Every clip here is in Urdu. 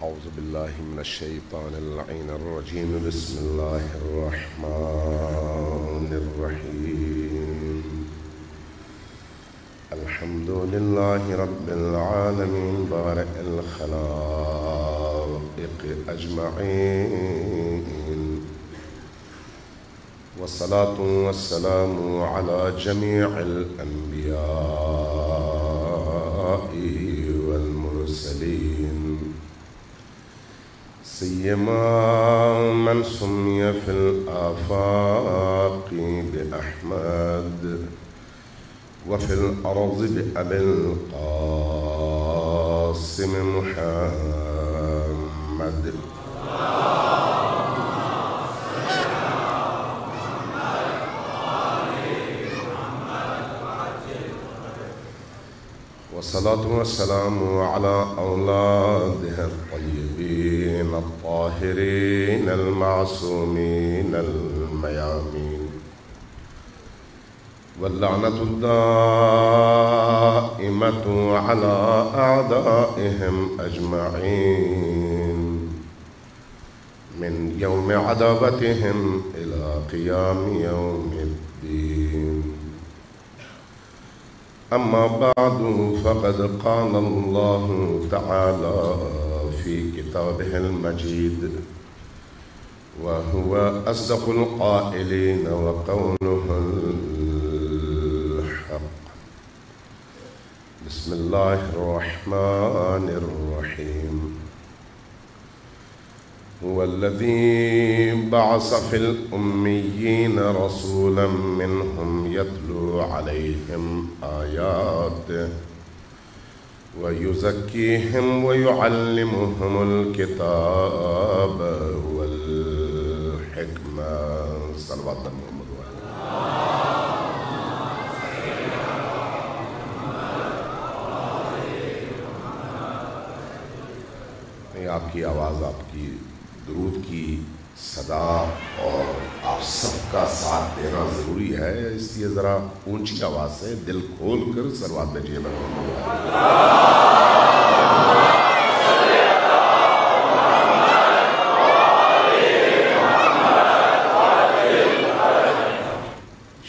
اعوذ باللہ من الشیطان اللعین الرجیم بسم اللہ الرحمن الرحیم الحمد للہ رب العالمین بارئ الخلائق اجمعین والصلاة والسلام على جميع الأنبياء والمرسلين سيما من سمي في الآفاق بأحمد وفي الأرض بأبي القاسم محمد والصلاة والسلام على أولادها الطيبين الطاهرين المعصومين الميامين واللعنة الدائمة على أعدائهم أجمعين من يوم عداوتهم إلى قيام يوم الدين أما بعد فقد قال الله تعالى في كتابه المجيد وهو أصدق القائلين وقوله الحق بسم الله الرحمن الرحيم هو الذي بعث في الأميين رسولا منهم يتلو عليهم آياته ويزكيهم ويعلمهم الكتاب والحكمة صلوات محمد آپ کی آواز آپ کی درود کی صدا اور آپ سب کا ساتھ دینا ضروری ہے، اس لیے ذرا اونچی آواز سے دل کھول کر صلوات بھیجیے محمد۔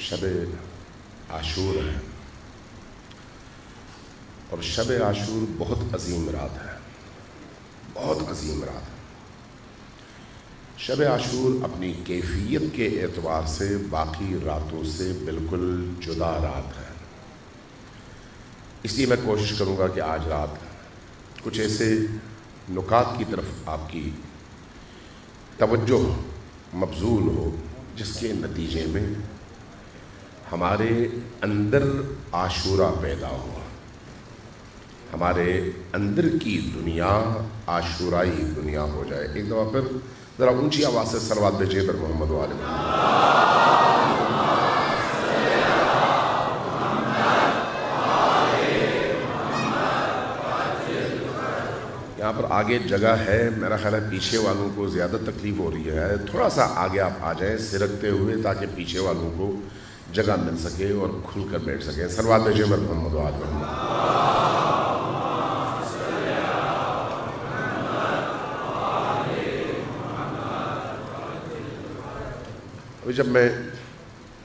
شب عاشور ہے اور شب عاشور بہت عظیم رات ہے، بہت عظیم رات ہے۔ شب عاشور اپنی کیفیت کے اعتبار سے باقی راتوں سے بالکل جدا رات ہے، اس لیے میں کوشش کروں گا کہ آج رات کچھ ایسے نکات کی طرف آپ کی توجہ مبذول ہو جس کے نتیجے میں ہمارے اندر عاشورہ پیدا ہو، ہمارے اندر کی دنیا عاشورائی دنیا ہو جائے۔ ایک دفعہ پھر ذرا اونچی آواز سے صلوات بھیجیے پر محمد و آل محمد۔ یہاں پر آگے جگہ ہے، میرا خیال ہے پیچھے والوں کو زیادہ تکلیف ہو رہی ہے، تھوڑا سا آگے آپ آ جائیں سرکتے ہوئے تاکہ پیچھے والوں کو جگہ مل سکے اور کھل کر بیٹھ سکیں۔ صلوات بھیجیے پر محمد و آل محمد۔ ابھی جب میں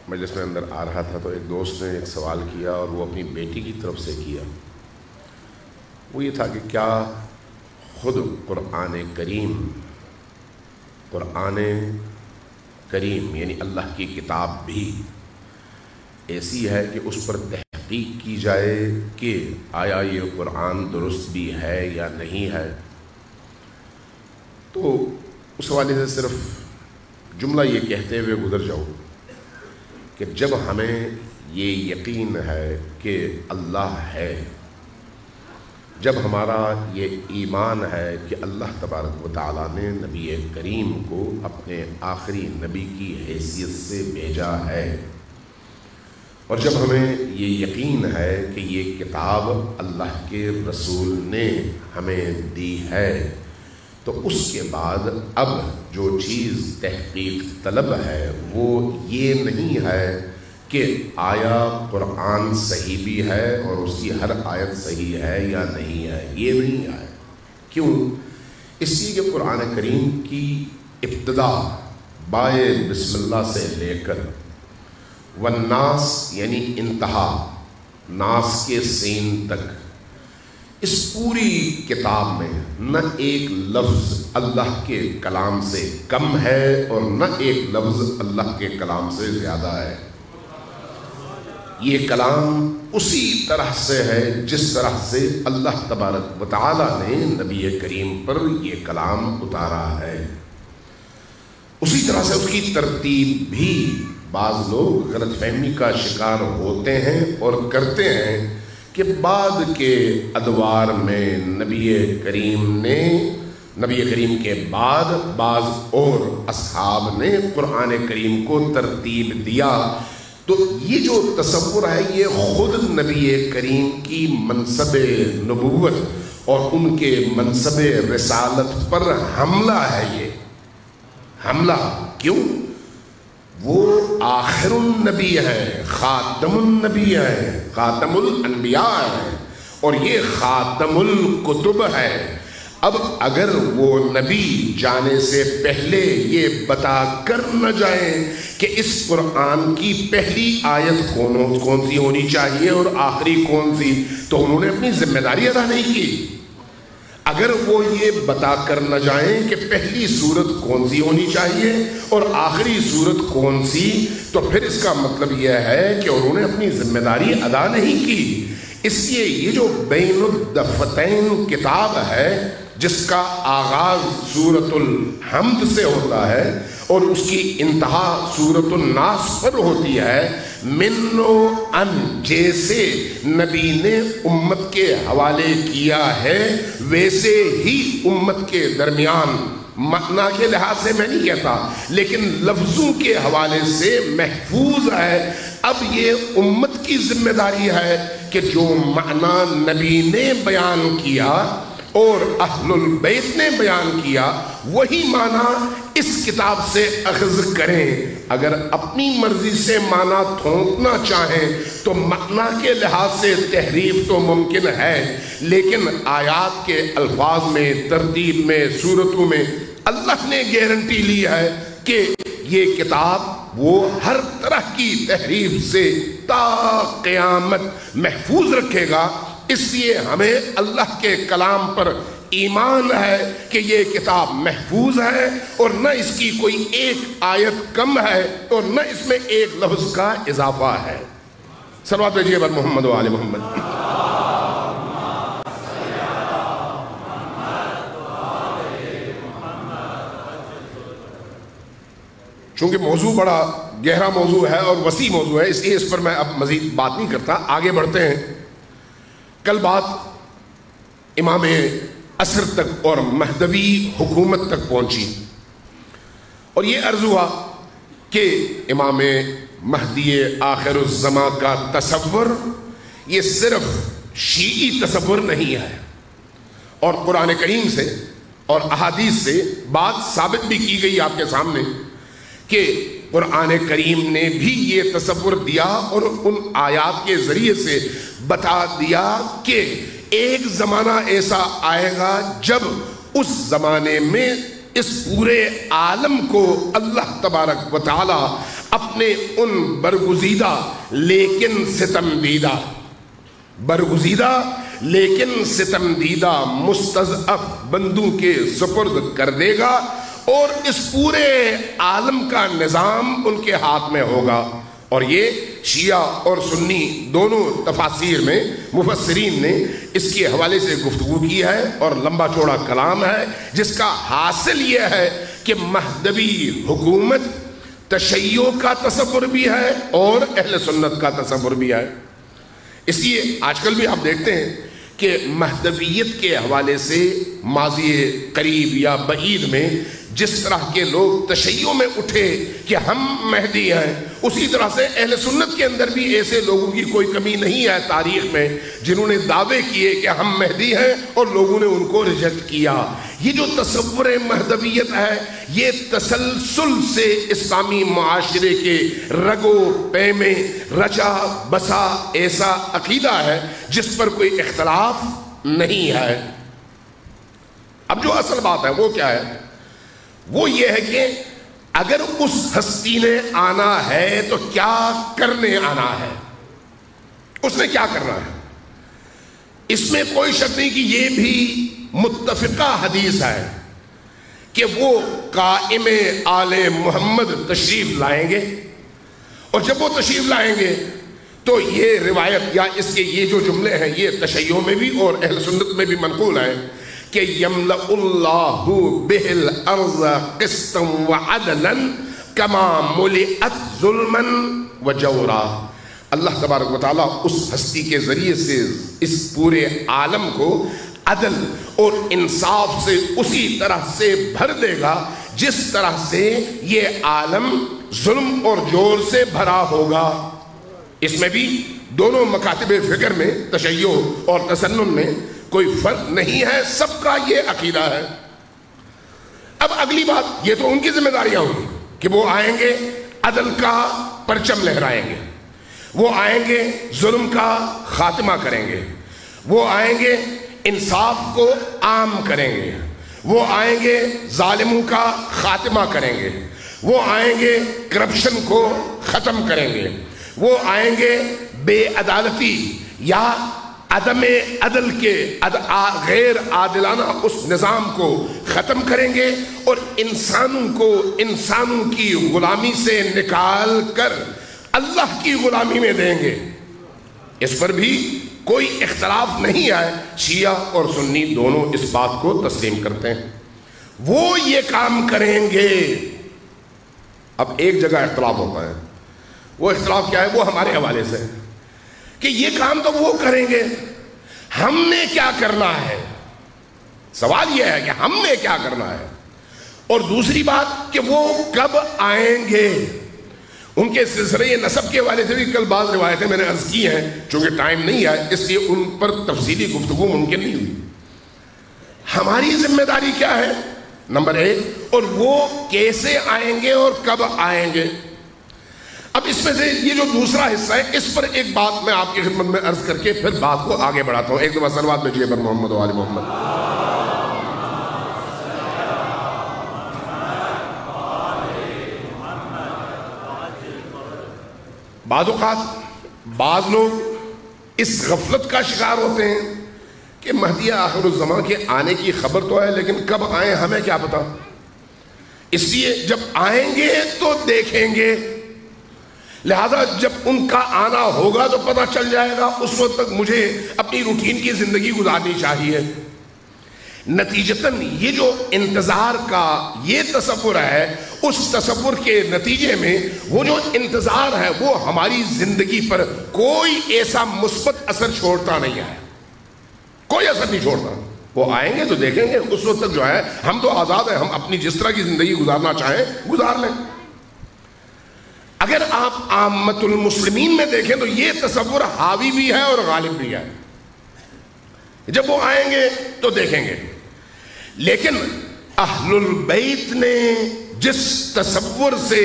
مجلس میں اندر آ رہا تھا تو ایک دوست نے ایک سوال کیا اور وہ اپنی بیٹی کی طرف سے کیا. وہ یہ تھا کہ کیا خود قرآن کریم یعنی اللہ کی کتاب بھی ایسی ہے کہ اس پر تحقیق کی جائے کہ آیا یہ قرآن درست بھی ہے یا نہیں ہے. تو اس حوالے سے صرف جملہ یہ کہتے ہوئے گزر جاؤ کہ جب ہمیں یہ یقین ہے کہ اللہ ہے، جب ہمارا یہ ایمان ہے کہ اللہ تبارک و تعالیٰ نے نبی کریم کو اپنے آخری نبی کی حیثیت سے بھیجا ہے، اور جب ہمیں یہ یقین ہے کہ یہ کتاب اللہ کے رسول نے ہمیں دی ہے، تو اس کے بعد اب جو چیز تحقیق طلب ہے وہ یہ نہیں ہے کہ آیا قرآن صحیح بھی ہے اور اس کی ہر آیت صحیح ہے یا نہیں ہے. یہ نہیں ہے. کیوں؟ اس لیے کہ قرآن کریم کی ابتدا بائے بسم اللہ سے لے کر والناس یعنی انتہا، ناس کے سین تک، اس پوری کتاب میں نہ ایک لفظ اللہ کے کلام سے کم ہے اور نہ ایک لفظ اللہ کے کلام سے زیادہ ہے. یہ کلام اسی طرح سے ہے جس طرح سے اللہ تبارک و تعالیٰ نے نبی کریم پر یہ کلام اتارا ہے. اسی طرح سے اس کی ترتیب بھی بعض لوگ غلط فہمی کا شکار ہوتے ہیں اور کرتے ہیں کہ بعد کے ادوار میں نبی کریم کے بعد بعض اور اصحاب نے قرآن کریم کو ترتیب دیا. تو یہ جو تصور ہے یہ خود نبی کریم کی منصب نبوت اور ان کے منصب رسالت پر حملہ ہے. یہ حملہ کیوں؟ وہ آخر النبی ہے، خاتم النبی ہے، خاتم الانبیاء ہے، اور یہ خاتم الکتب ہے. اب اگر وہ نبی جانے سے پہلے یہ بتا کر نہ جائیں کہ اس قرآن کی پہلی آیت کون سی ہونی چاہیے اور آخری کون سی، تو انہوں نے اپنی ذمہ داری ادا نہیں کی. اگر وہ یہ بتا کر نہ جائیں کہ پہلی سورت کون سی ہونی چاہیے اور آخری سورت کون سی، تو پھر اس کا مطلب یہ ہے کہ انہوں نے اپنی ذمہ داری ادا نہیں کی. اس لیے یہ جو بین الدفتین کتاب ہے جس کا آغاز سورۃ الحمد سے ہوتا ہے اور اس کی انتہا سورۃ الناس پر ہوتی ہے، من و ان جیسے نبی نے امت کے حوالے کیا ہے ویسے ہی امت کے درمیان، معنی کے لحاظ سے میں نہیں کہتا لیکن لفظوں کے حوالے سے محفوظ ہے. اب یہ امت کی ذمہ داری ہے کہ جو معنی نبی نے بیان کیا اور اہل البیت نے بیان کیا وہی معنی اس کتاب سے اخذ کریں. اگر اپنی مرضی سے معنی تھوپنا چاہیں تو معنی کے لحاظ سے تحریف تو ممکن ہے، لیکن آیات کے الفاظ میں، ترتیب میں، صورتوں میں اللہ نے گارنٹی لی ہے کہ یہ کتاب وہ ہر طرح کی تحریف سے تا قیامت محفوظ رکھے گا. اس لیے ہمیں اللہ کے کلام پر ایمان ہے کہ یہ کتاب محفوظ ہے اور نہ اس کی کوئی ایک آیت کم ہے اور نہ اس میں ایک لفظ کا اضافہ ہے. صلوات بھیجیے بر محمد و آل محمد. چونکہ موضوع بڑا گہرا موضوع ہے اور وسیع موضوع ہے، اس لیے اس پر میں اب مزید بات نہیں کرتا، آگے بڑھتے ہیں. کل بات امام عصر تک اور مہدوی حکومت تک پہنچی اور یہ عرض ہوا کہ امام مہدی آخر الزماں کا تصور یہ صرف شیعی تصور نہیں ہے، اور قرآن کریم سے اور احادیث سے بات ثابت بھی کی گئی آپ کے سامنے کہ قرآن کریم نے بھی یہ تصور دیا اور ان آیات کے ذریعے سے بتا دیا کہ ایک زمانہ ایسا آئے گا جب اس زمانے میں اس پورے عالم کو اللہ تبارک و تعالی اپنے آپ نے ان برگزیدہ لیکن ستم دیدہ، برگزیدہ لیکن ستم دیدہ مستضعف بندوں کے سپرد کر دے گا، اور اس پورے عالم کا نظام ان کے ہاتھ میں ہوگا۔ اور یہ شیعہ اور سنی دونوں تفاسیر میں مفسرین نے اس کے حوالے سے گفتگو کی ہے، اور لمبا چوڑا کلام ہے، جس کا حاصل یہ ہے کہ مہدوی حکومت تشیع کا تصور بھی ہے اور اہل سنت کا تصور بھی ہے۔ اس لیے آج کل بھی آپ دیکھتے ہیں کہ مہدویت کے حوالے سے ماضی قریب یا بعید میں جس طرح کے لوگ تشیع میں اٹھے کہ ہم مہدی ہیں، اسی طرح سے اہل سنت کے اندر بھی ایسے لوگوں کی کوئی کمی نہیں ہے تاریخ میں جنہوں نے دعوے کیے کہ ہم مہدی ہیں اور لوگوں نے ان کو ریجیکٹ کیا۔ یہ جو تصور مہدویت ہے، یہ تسلسل سے اسلامی معاشرے کے رگ و پے میں رچا بسا ایسا عقیدہ ہے جس پر کوئی اختلاف نہیں ہے۔ اب جو اصل بات ہے وہ کیا ہے؟ وہ یہ ہے کہ اگر اس ہستی نے آنا ہے تو کیا کرنے آنا ہے، اس نے کیا کرنا ہے۔ اس میں کوئی شک نہیں کہ یہ بھی متفقہ حدیث ہے کہ وہ قائم آل محمد تشریف لائیں گے، اور جب وہ تشریف لائیں گے تو یہ روایت یا اس کے یہ جو جملے ہیں یہ تشیع میں بھی اور اہل سنت میں بھی منقول ہیں کہ یملأ اللہ بہ الارض قسطا وعدلا کما ملئت ظلما وجورا۔ اللہ تبارک و تعالیٰ اس ہستی کے ذریعے سے اس پورے عالم کو عدل اور انصاف سے اسی طرح سے بھر دے گا جس طرح سے یہ عالم ظلم اور جور سے بھرا ہوگا۔ اس میں بھی دونوں مکاتب فکر میں تشیع اور تسنن میں کوئی فرق نہیں ہے، سب کا یہ عقیدہ ہے۔ اب اگلی بات، یہ تو ان کی ذمہ داریاں ہوں گی کہ وہ آئیں گے عدل کا پرچم لہرائیں گے، وہ آئیں گے ظلم کا خاتمہ کریں گے، وہ آئیں گے انصاف کو عام کریں گے، وہ آئیں گے ظالموں کا خاتمہ کریں گے، وہ آئیں گے کرپشن کو ختم کریں گے، وہ آئیں گے بے عدالتی یا عدم عدل کے غیر عادلانہ اس نظام کو ختم کریں گے، اور انسانوں کو انسانوں کی غلامی سے نکال کر اللہ کی غلامی میں دیں گے۔ اس پر بھی کوئی اختلاف نہیں ہے، شیعہ اور سنی دونوں اس بات کو تسلیم کرتے ہیں، وہ یہ کام کریں گے۔ اب ایک جگہ اختلاف ہوتا ہے، وہ اختلاف کیا ہے؟ وہ ہمارے حوالے سے کہ یہ کام تو وہ کریں گے، ہم نے کیا کرنا ہے۔ سوال یہ ہے کہ ہم نے کیا کرنا ہے، اور دوسری بات کہ وہ کب آئیں گے۔ ان کے سلسلے نسب کے حوالے سے بھی کل بعض روایتیں میں نے عرض کی ہیں، چونکہ ٹائم نہیں ہے اس لیے ان پر تفصیلی گفتگو ممکن نہیں ہوئی۔ ہماری ذمہ داری کیا ہے؟ نمبر ایک، اور وہ کیسے آئیں گے اور کب آئیں گے۔ اب اس میں سے یہ جو دوسرا حصہ ہے، اس پر ایک بات میں آپ کی خدمت میں عرض کر کے پھر بات کو آگے بڑھاتا ہوں۔ ایک دفعہ صلوات بھیجیے پر محمد و آل محمد۔ بعض اوقات بعض لوگ اس غفلت کا شکار ہوتے ہیں کہ مہدی آخر الزمان کے آنے کی خبر تو ہے، لیکن کب آئیں ہمیں کیا پتا، اس لیے جب آئیں گے تو دیکھیں گے، لہذا جب ان کا آنا ہوگا تو پتہ چل جائے گا، اس وقت تک مجھے اپنی روٹین کی زندگی گزارنی چاہیے۔ نتیجتاً یہ جو انتظار کا یہ تصور ہے، اس تصور کے نتیجے میں وہ جو انتظار ہے وہ ہماری زندگی پر کوئی ایسا مثبت اثر چھوڑتا نہیں ہے، کوئی اثر نہیں چھوڑتا۔ وہ آئیں گے تو دیکھیں گے، اس وقت تک جو ہے ہم تو آزاد ہیں، ہم اپنی جس طرح کی زندگی گزارنا چاہیں گزار لیں۔ اگر آپ عامت المسلمین میں دیکھیں تو یہ تصور حاوی بھی ہے اور غالب بھی ہے، جب وہ آئیں گے تو دیکھیں گے۔ لیکن اہل البیت نے جس تصور سے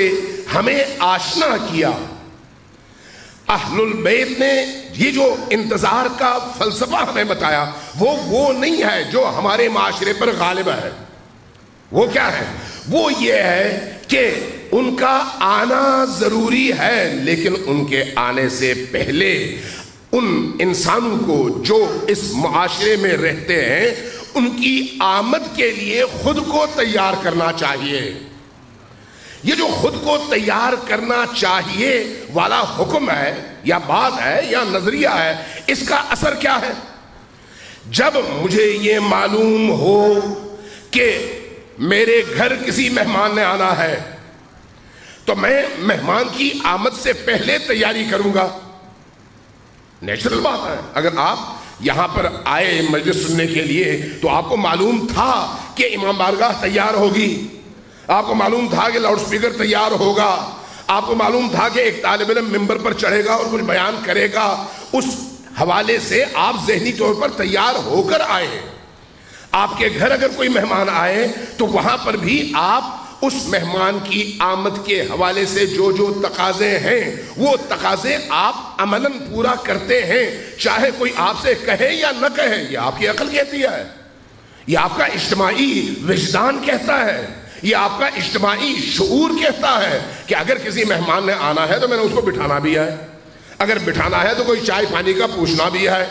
ہمیں آشنا کیا، اہل البیت نے یہ جو انتظار کا فلسفہ ہمیں بتایا، وہ نہیں ہے جو ہمارے معاشرے پر غالب ہے۔ وہ کیا ہے؟ وہ یہ ہے کہ ان کا آنا ضروری ہے، لیکن ان کے آنے سے پہلے ان انسانوں کو جو اس معاشرے میں رہتے ہیں ان کی آمد کے لیے خود کو تیار کرنا چاہیے۔ یہ جو خود کو تیار کرنا چاہیے والا حکم ہے یا بات ہے یا نظریہ ہے، اس کا اثر کیا ہے؟ جب مجھے یہ معلوم ہو کہ میرے گھر کسی مہمان نے آنا ہے تو میں مہمان کی آمد سے پہلے تیاری کروں گا۔ نیچرل بات ہے۔ اگر آپ یہاں پر آئے مجلس سننے کے لیے تو آپ کو معلوم تھا کہ امام بارگاہ تیار ہوگی، آپ کو معلوم تھا کہ لاؤڈ سپیکر تیار ہوگا، آپ کو معلوم تھا کہ ایک طالب علم ممبر پر چڑھے گا اور کچھ بیان کرے گا، اس حوالے سے آپ ذہنی طور پر تیار ہو کر آئے۔ آپ کے گھر اگر کوئی مہمان آئے تو وہاں پر بھی آپ اس مہمان کی آمد کے حوالے سے جو جو تقاضے ہیں وہ تقاضے آپ عملاً پورا کرتے ہیں، چاہے کوئی آپ سے کہے یا نہ کہے۔ یہ آپ کی عقل کہتی ہے، یہ آپ کا اجتماعی وجدان کہتا ہے، یہ آپ کا اجتماعی شعور کہتا ہے کہ اگر کسی مہمان نے آنا ہے تو میں نے اس کو بٹھانا بھی ہے، اگر بٹھانا ہے تو کوئی چائے پانی کا پوچھنا بھی ہے،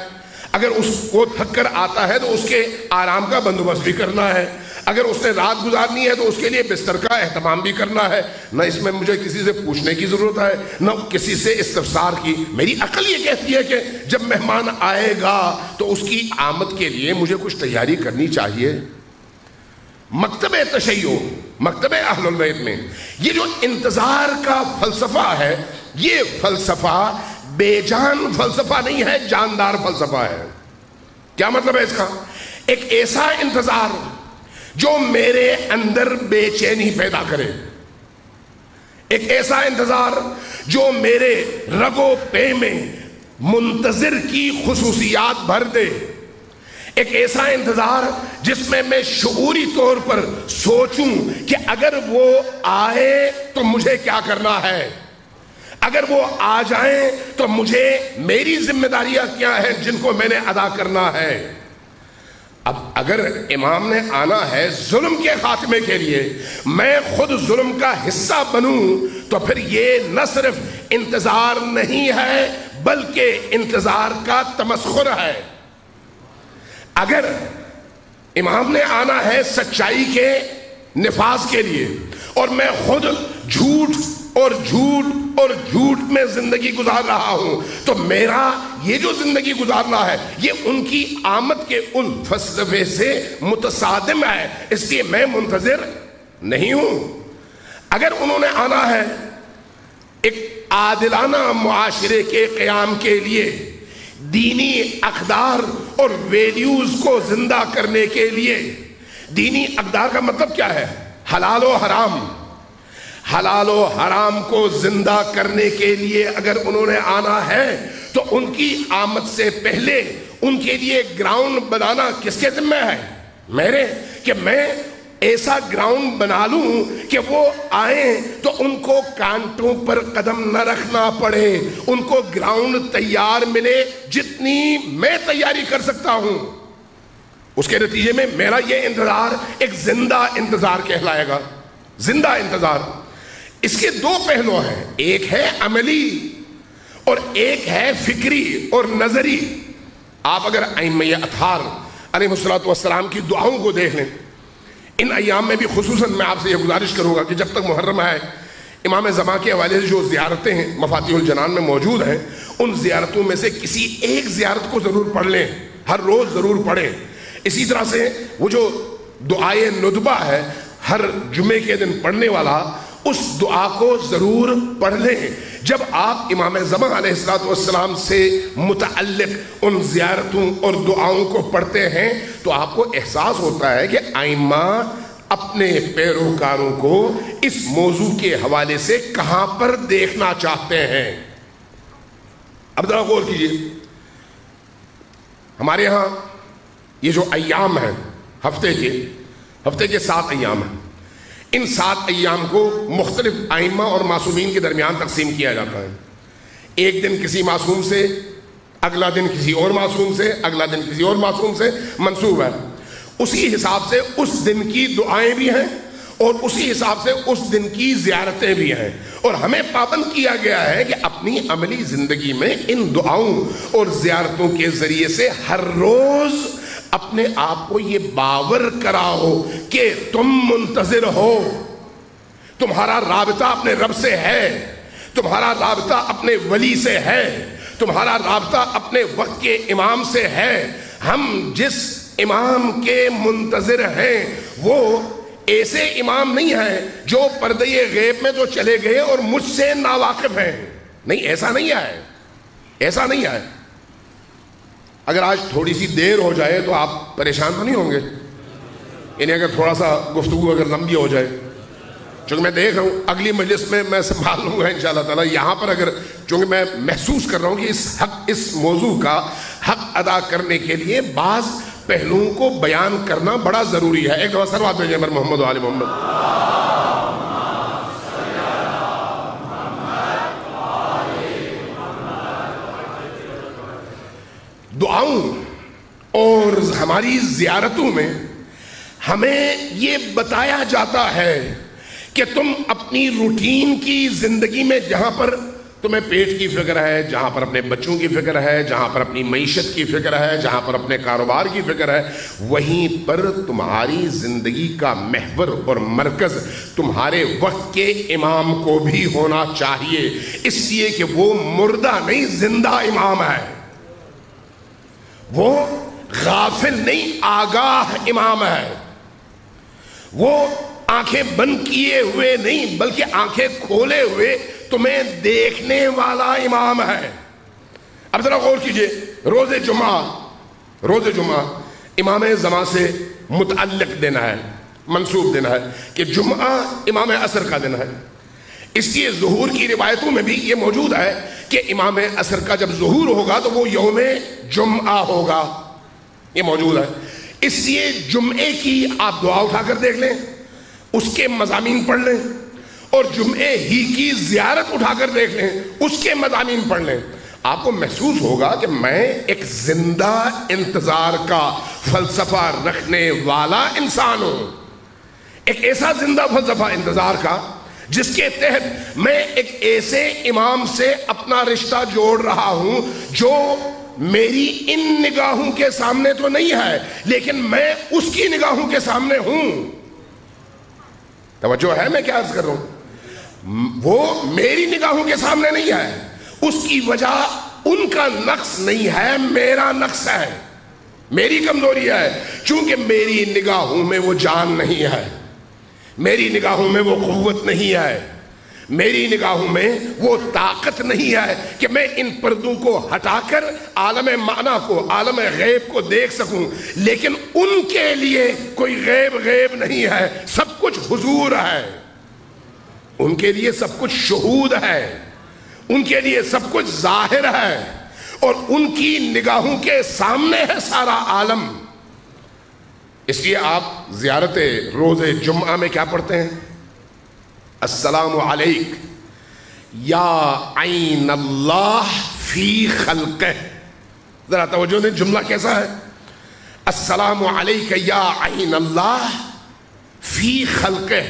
اگر اس کو تھک کر آتا ہے تو اس کے آرام کا بندوبست بھی کرنا ہے، اگر اس نے رات گزارنی ہے تو اس کے لیے بستر کا اہتمام بھی کرنا ہے۔ نہ اس میں مجھے کسی سے پوچھنے کی ضرورت ہے، نہ کسی سے استفسار کی۔ میری عقل یہ کہتی ہے کہ جب مہمان آئے گا تو اس کی آمد کے لیے مجھے کچھ تیاری کرنی چاہیے۔ مکتب تشیع، مکتب اہل البیت میں یہ جو انتظار کا فلسفہ ہے، یہ فلسفہ بے جان فلسفہ نہیں ہے، جاندار فلسفہ ہے۔ کیا مطلب ہے اس کا؟ ایک ایسا انتظار جو میرے اندر بے چینی پیدا کرے، ایک ایسا انتظار جو میرے رگ و پے میں منتظر کی خصوصیات بھر دے، ایک ایسا انتظار جس میں میں شعوری طور پر سوچوں کہ اگر وہ آئے تو مجھے کیا کرنا ہے، اگر وہ آ جائیں تو مجھے میری ذمہ داریاں کیا ہیں جن کو میں نے ادا کرنا ہے۔ اب اگر امام نے آنا ہے ظلم کے خاتمے کے لیے، میں خود ظلم کا حصہ بنوں تو پھر یہ نہ صرف انتظار نہیں ہے بلکہ انتظار کا تمسخر ہے۔ اگر امام نے آنا ہے سچائی کے نفاذ کے لیے اور میں خود جھوٹ اور جھوٹ اور جھوٹ میں زندگی گزار رہا ہوں تو میرا یہ جو زندگی گزارنا ہے یہ ان کی آمد کے ان فلسفے سے متصادم ہے، اس لیے میں منتظر نہیں ہوں۔ اگر انہوں نے آنا ہے ایک عادلانہ معاشرے کے قیام کے لیے، دینی اقدار اور ویلیوز کو زندہ کرنے کے لیے، دینی اقدار کا مطلب کیا ہے؟ حلال و حرام، حلال و حرام کو زندہ کرنے کے لیے اگر انہوں نے آنا ہے تو ان کی آمد سے پہلے ان کے لیے گراؤنڈ بنانا کس کے ذمہ ہے؟ میرے، کہ میں ایسا گراؤنڈ بنا لوں کہ وہ آئیں تو ان کو کانٹوں پر قدم نہ رکھنا پڑے، ان کو گراؤنڈ تیار ملے جتنی میں تیاری کر سکتا ہوں۔ اس کے نتیجے میں میرا یہ انتظار ایک زندہ انتظار کہلائے گا، زندہ انتظار۔ اس کے دو پہلو ہیں، ایک ہے عملی اور ایک ہے فکری اور نظری۔ آپ اگر ائمہ اطہار علیہ السلام کی دعاؤں کو دیکھ لیں، ان ایام میں بھی خصوصاً میں آپ سے یہ گزارش کروں گا کہ جب تک محرم ہے، امام زمان کے حوالے سے جو زیارتیں ہیں مفاتیح الجنان میں موجود ہیں، ان زیارتوں میں سے کسی ایک زیارت کو ضرور پڑھ لیں، ہر روز ضرور پڑھیں۔ اسی طرح سے وہ جو دعائے ندبہ ہے ہر جمعے کے دن پڑھنے والا، اس دعا کو ضرور پڑھ لیں۔ جب آپ امام زمان علیہ السلام سے متعلق ان زیارتوں اور دعاؤں کو پڑھتے ہیں تو آپ کو احساس ہوتا ہے کہ ائمہ اپنے پیروکاروں کو اس موضوع کے حوالے سے کہاں پر دیکھنا چاہتے ہیں۔ اب ذرا غور کیجیے، ہمارے ہاں یہ جو ایام ہیں ہفتے کے 7 ایام ہیں، ان 7 ایام کو مختلف ائمہ اور معصومین کے درمیان تقسیم کیا جاتا ہے۔ ایک دن کسی معصوم سے، اگلا دن کسی اور معصوم سے، اگلا دن کسی اور معصوم سے منسوب ہے۔ اسی حساب سے اس دن کی دعائیں بھی ہیں اور اسی حساب سے اس دن کی زیارتیں بھی ہیں، اور ہمیں پابند کیا گیا ہے کہ اپنی عملی زندگی میں ان دعاؤں اور زیارتوں کے ذریعے سے ہر روز اپنے آپ کو یہ باور کراؤ کہ تم منتظر ہو، تمہارا رابطہ اپنے رب سے ہے، تمہارا رابطہ اپنے ولی سے ہے، تمہارا رابطہ اپنے وقت کے امام سے ہے۔ ہم جس امام کے منتظر ہیں وہ ایسے امام نہیں ہیں جو پردے غیب میں تو چلے گئے اور مجھ سے ناواقف ہیں، نہیں، ایسا نہیں ہے، ایسا نہیں ہے۔ اگر آج تھوڑی سی دیر ہو جائے تو آپ پریشان تو نہیں ہوں گے؟ یعنی اگر تھوڑا سا گفتگو اگر لمبی ہو جائے، چونکہ میں دیکھ رہا ہوں اگلی مجلس میں میں سنبھال لوں گا انشاءاللہ تعالیٰ، یہاں پر اگر چونکہ میں محسوس کر رہا ہوں کہ اس موضوع کا حق ادا کرنے کے لیے بعض پہلوؤں کو بیان کرنا بڑا ضروری ہے۔ ایک دفعہ سلوات بھیجیں محمد و آل محمد۔ دعاؤں اور ہماری زیارتوں میں ہمیں یہ بتایا جاتا ہے کہ تم اپنی روٹین کی زندگی میں، جہاں پر تمہیں پیٹ کی فکر ہے، جہاں پر اپنے بچوں کی فکر ہے، جہاں پر اپنی معیشت کی فکر ہے، جہاں پر اپنے کاروبار کی فکر ہے، وہیں پر تمہاری زندگی کا محور اور مرکز تمہارے وقت کے امام کو بھی ہونا چاہیے، اس لیے کہ وہ مردہ نہیں، زندہ امام ہے، وہ غافل نہیں، آگاہ امام ہے، وہ آنکھیں بند کیے ہوئے نہیں بلکہ آنکھیں کھولے ہوئے تمہیں دیکھنے والا امام ہے۔ اب ذرا غور کیجئے، روز جمعہ امام زمان سے متعلق دن ہے، منسوب دن ہے کہ جمعہ امام عصر کا دن ہے، اس لیے ظہور کی روایتوں میں بھی یہ موجود ہے کہ امام عصر کا جب ظہور ہوگا تو وہ یوم جمعہ ہوگا، یہ موجود ہے۔ اس لیے جمعے کی آپ دعا اٹھا کر دیکھ لیں، اس کے مضامین پڑھ لیں، اور جمعے ہی کی زیارت اٹھا کر دیکھ لیں، اس کے مضامین پڑھ لیں، آپ کو محسوس ہوگا کہ میں ایک زندہ انتظار کا فلسفہ رکھنے والا انسان ہوں، ایک ایسا زندہ فلسفہ انتظار کا جس کے تحت میں ایک ایسے امام سے اپنا رشتہ جوڑ رہا ہوں جو میری ان نگاہوں کے سامنے تو نہیں ہے لیکن میں اس کی نگاہوں کے سامنے ہوں۔ توجہ ہے میں کیا عرض کر رہا ہوں؟ وہ میری نگاہوں کے سامنے نہیں ہے، اس کی وجہ ان کا نقص نہیں ہے، میرا نقص ہے، میری کمزوری ہے، چونکہ میری نگاہوں میں وہ جان نہیں ہے، میری نگاہوں میں وہ قوت نہیں ہے، میری نگاہوں میں وہ طاقت نہیں ہے کہ میں ان پردوں کو ہٹا کر عالم معنی کو، عالم غیب کو دیکھ سکوں، لیکن ان کے لیے کوئی غیب نہیں ہے، سب کچھ حضور ہے، ان کے لیے سب کچھ شہود ہے، ان کے لیے سب کچھ ظاہر ہے، اور ان کی نگاہوں کے سامنے ہے سارا عالم۔ اس لیے آپ زیارت روز جمعہ میں کیا پڑھتے ہیں؟ السلام علیک یا عین اللہ فی خلقہ۔ ذرا توجہ دیں، جملہ کیسا ہے؟ السلام علیک یا عین اللہ فی خلقہ،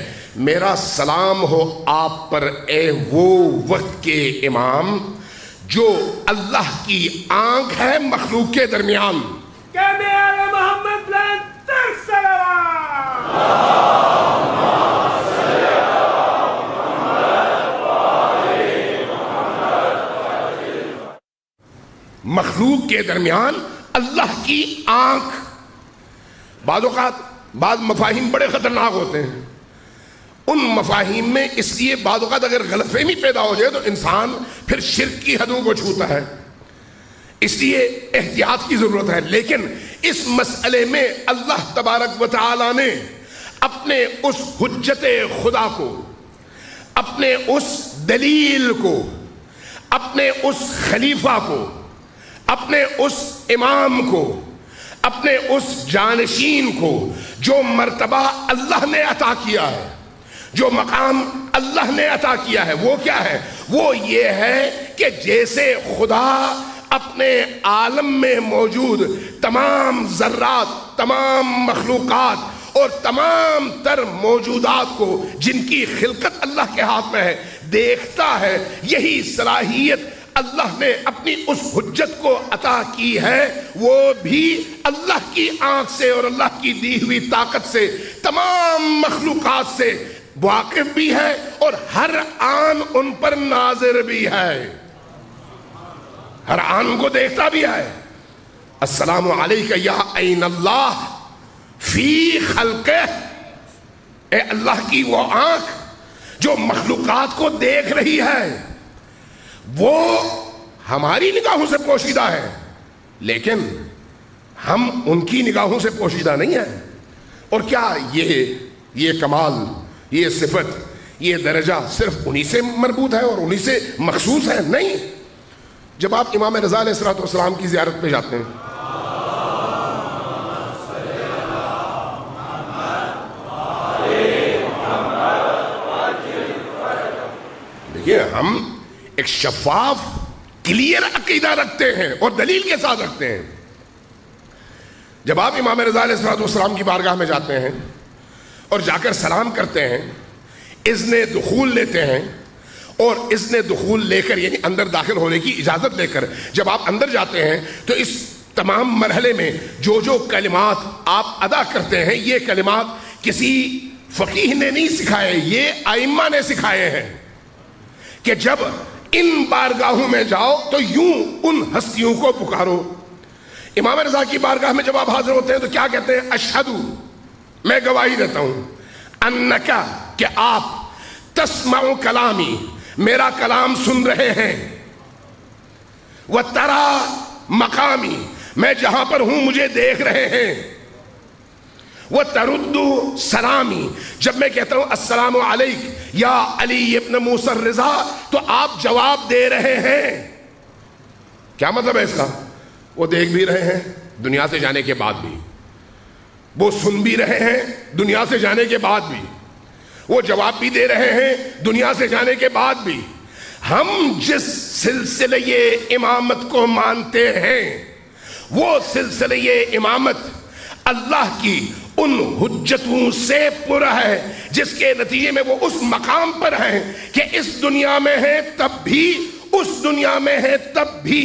میرا سلام ہو آپ پر اے وہ وقت کے امام جو اللہ کی آنکھ ہے مخلوق کے درمیان۔ کہ میرے محمد لنتر سلام مخلوق کے درمیان اللہ کی آنکھ۔ بعض اوقات بعض مفاہیم بڑے خطرناک ہوتے ہیں، ان مفاہیم میں اس لیے بعض اوقات اگر غلط فہمی پیدا ہو جائے تو انسان پھر شرک کی حدوں کو چھوتا ہے، اس لیے احتیاط کی ضرورت ہے۔ لیکن اس مسئلے میں اللہ تبارک و تعالی نے اپنے اس حجت خدا کو، اپنے اس دلیل کو، اپنے اس خلیفہ کو، اپنے اس امام کو، اپنے اس جانشین کو جو مرتبہ اللہ نے عطا کیا ہے، جو مقام اللہ نے عطا کیا ہے، وہ کیا ہے؟ وہ یہ ہے کہ جیسے خدا اپنے عالم میں موجود تمام ذرات، تمام مخلوقات اور تمام تر موجودات کو جن کی خلقت اللہ کے ہاتھ میں ہے دیکھتا ہے، یہی صلاحیت اللہ نے اپنی اس حجت کو عطا کی ہے، وہ بھی اللہ کی آنکھ سے اور اللہ کی دی ہوئی طاقت سے تمام مخلوقات سے واقف بھی ہے اور ہر آن ان پر ناظر بھی ہے، ہر آن کو دیکھتا بھی ہے۔ السلام علیکہ یا عین اللہ فی خلقہ، اے اللہ کی وہ آنکھ جو مخلوقات کو دیکھ رہی ہے، وہ ہماری نگاہوں سے پوشیدہ ہے لیکن ہم ان کی نگاہوں سے پوشیدہ نہیں ہیں۔ اور کیا یہ کمال، یہ صفت، یہ درجہ صرف انہی سے مربوط ہے اور انہی سے مخصوص ہے؟ نہیں۔ جب آپ امام رضا علیہ السلام کی زیارت پہ جاتے ہیں، دیکھیے ہم ایک شفاف کلیئر عقیدہ رکھتے ہیں اور دلیل کے ساتھ رکھتے ہیں۔ جب آپ امام رضا علیہ السلام کی بارگاہ میں جاتے ہیں اور جا کر سلام کرتے ہیں، اذن دخول لیتے ہیں، اور اذن دخول لے کر یعنی اندر داخل ہونے کی اجازت لے کر جب آپ اندر جاتے ہیں تو اس تمام مرحلے میں جو کلمات آپ ادا کرتے ہیں، یہ کلمات کسی فقیہ نے نہیں سکھائے، یہ ائمہ نے سکھائے ہیں کہ جب ان بارگاہوں میں جاؤ تو یوں ان ہستیوں کو پکارو۔ امام رضا کی بارگاہ میں جب آپ حاضر ہوتے ہیں تو کیا کہتے ہیں؟ اشہدو، میں گواہی دیتا ہوں، انکا، کہ آپ، تسمع کلامی، میرا کلام سن رہے ہیں، وَتَرَى مقامی، میں جہاں پر ہوں مجھے دیکھ رہے ہیں، وَتَرُدُّ سلامی، جب میں کہتا ہوں السلام علیک یا علی ابن موسیٰ الرضا تو آپ جواب دے رہے ہیں۔ کیا مطلب ہے اس کا؟ وہ دیکھ بھی رہے ہیں دنیا سے جانے کے بعد بھی، وہ سن بھی رہے ہیں دنیا سے جانے کے بعد بھی، وہ جواب بھی دے رہے ہیں دنیا سے جانے کے بعد بھی۔ ہم جس سلسلہ امامت کو مانتے ہیں وہ سلسلہ امامت اللہ کی ان حجتوں سے پر ہے جس کے نتیجے میں وہ اس مقام پر ہیں کہ اس دنیا میں ہیں تب بھی، اس دنیا میں ہے تب بھی،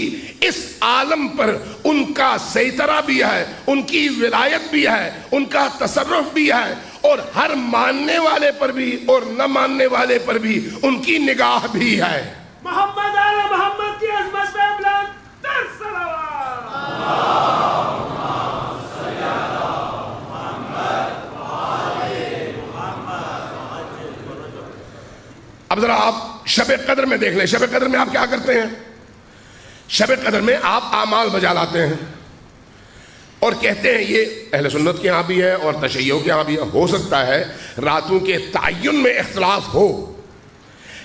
اس عالم پر ان کا سیطرہ بھی ہے، ان کی ولایت بھی ہے، ان کا تصرف بھی ہے، اور ہر ماننے والے پر بھی اور نہ ماننے والے پر بھی ان کی نگاہ بھی ہے۔ محمد آل محمد کی عظمت پہ بلند تر صلوات۔ اب ذرا آپ شب قدر میں دیکھ لیں، شب قدر میں آپ کیا کرتے ہیں؟ شب قدر میں آپ اعمال بجا لاتے ہیں اور کہتے ہیں، یہ اہل سنت کے ہاں بھی ہے اور تشیعوں کے ہاں بھی ہے، ہو سکتا ہے راتوں کے تعین میں اختلاف ہو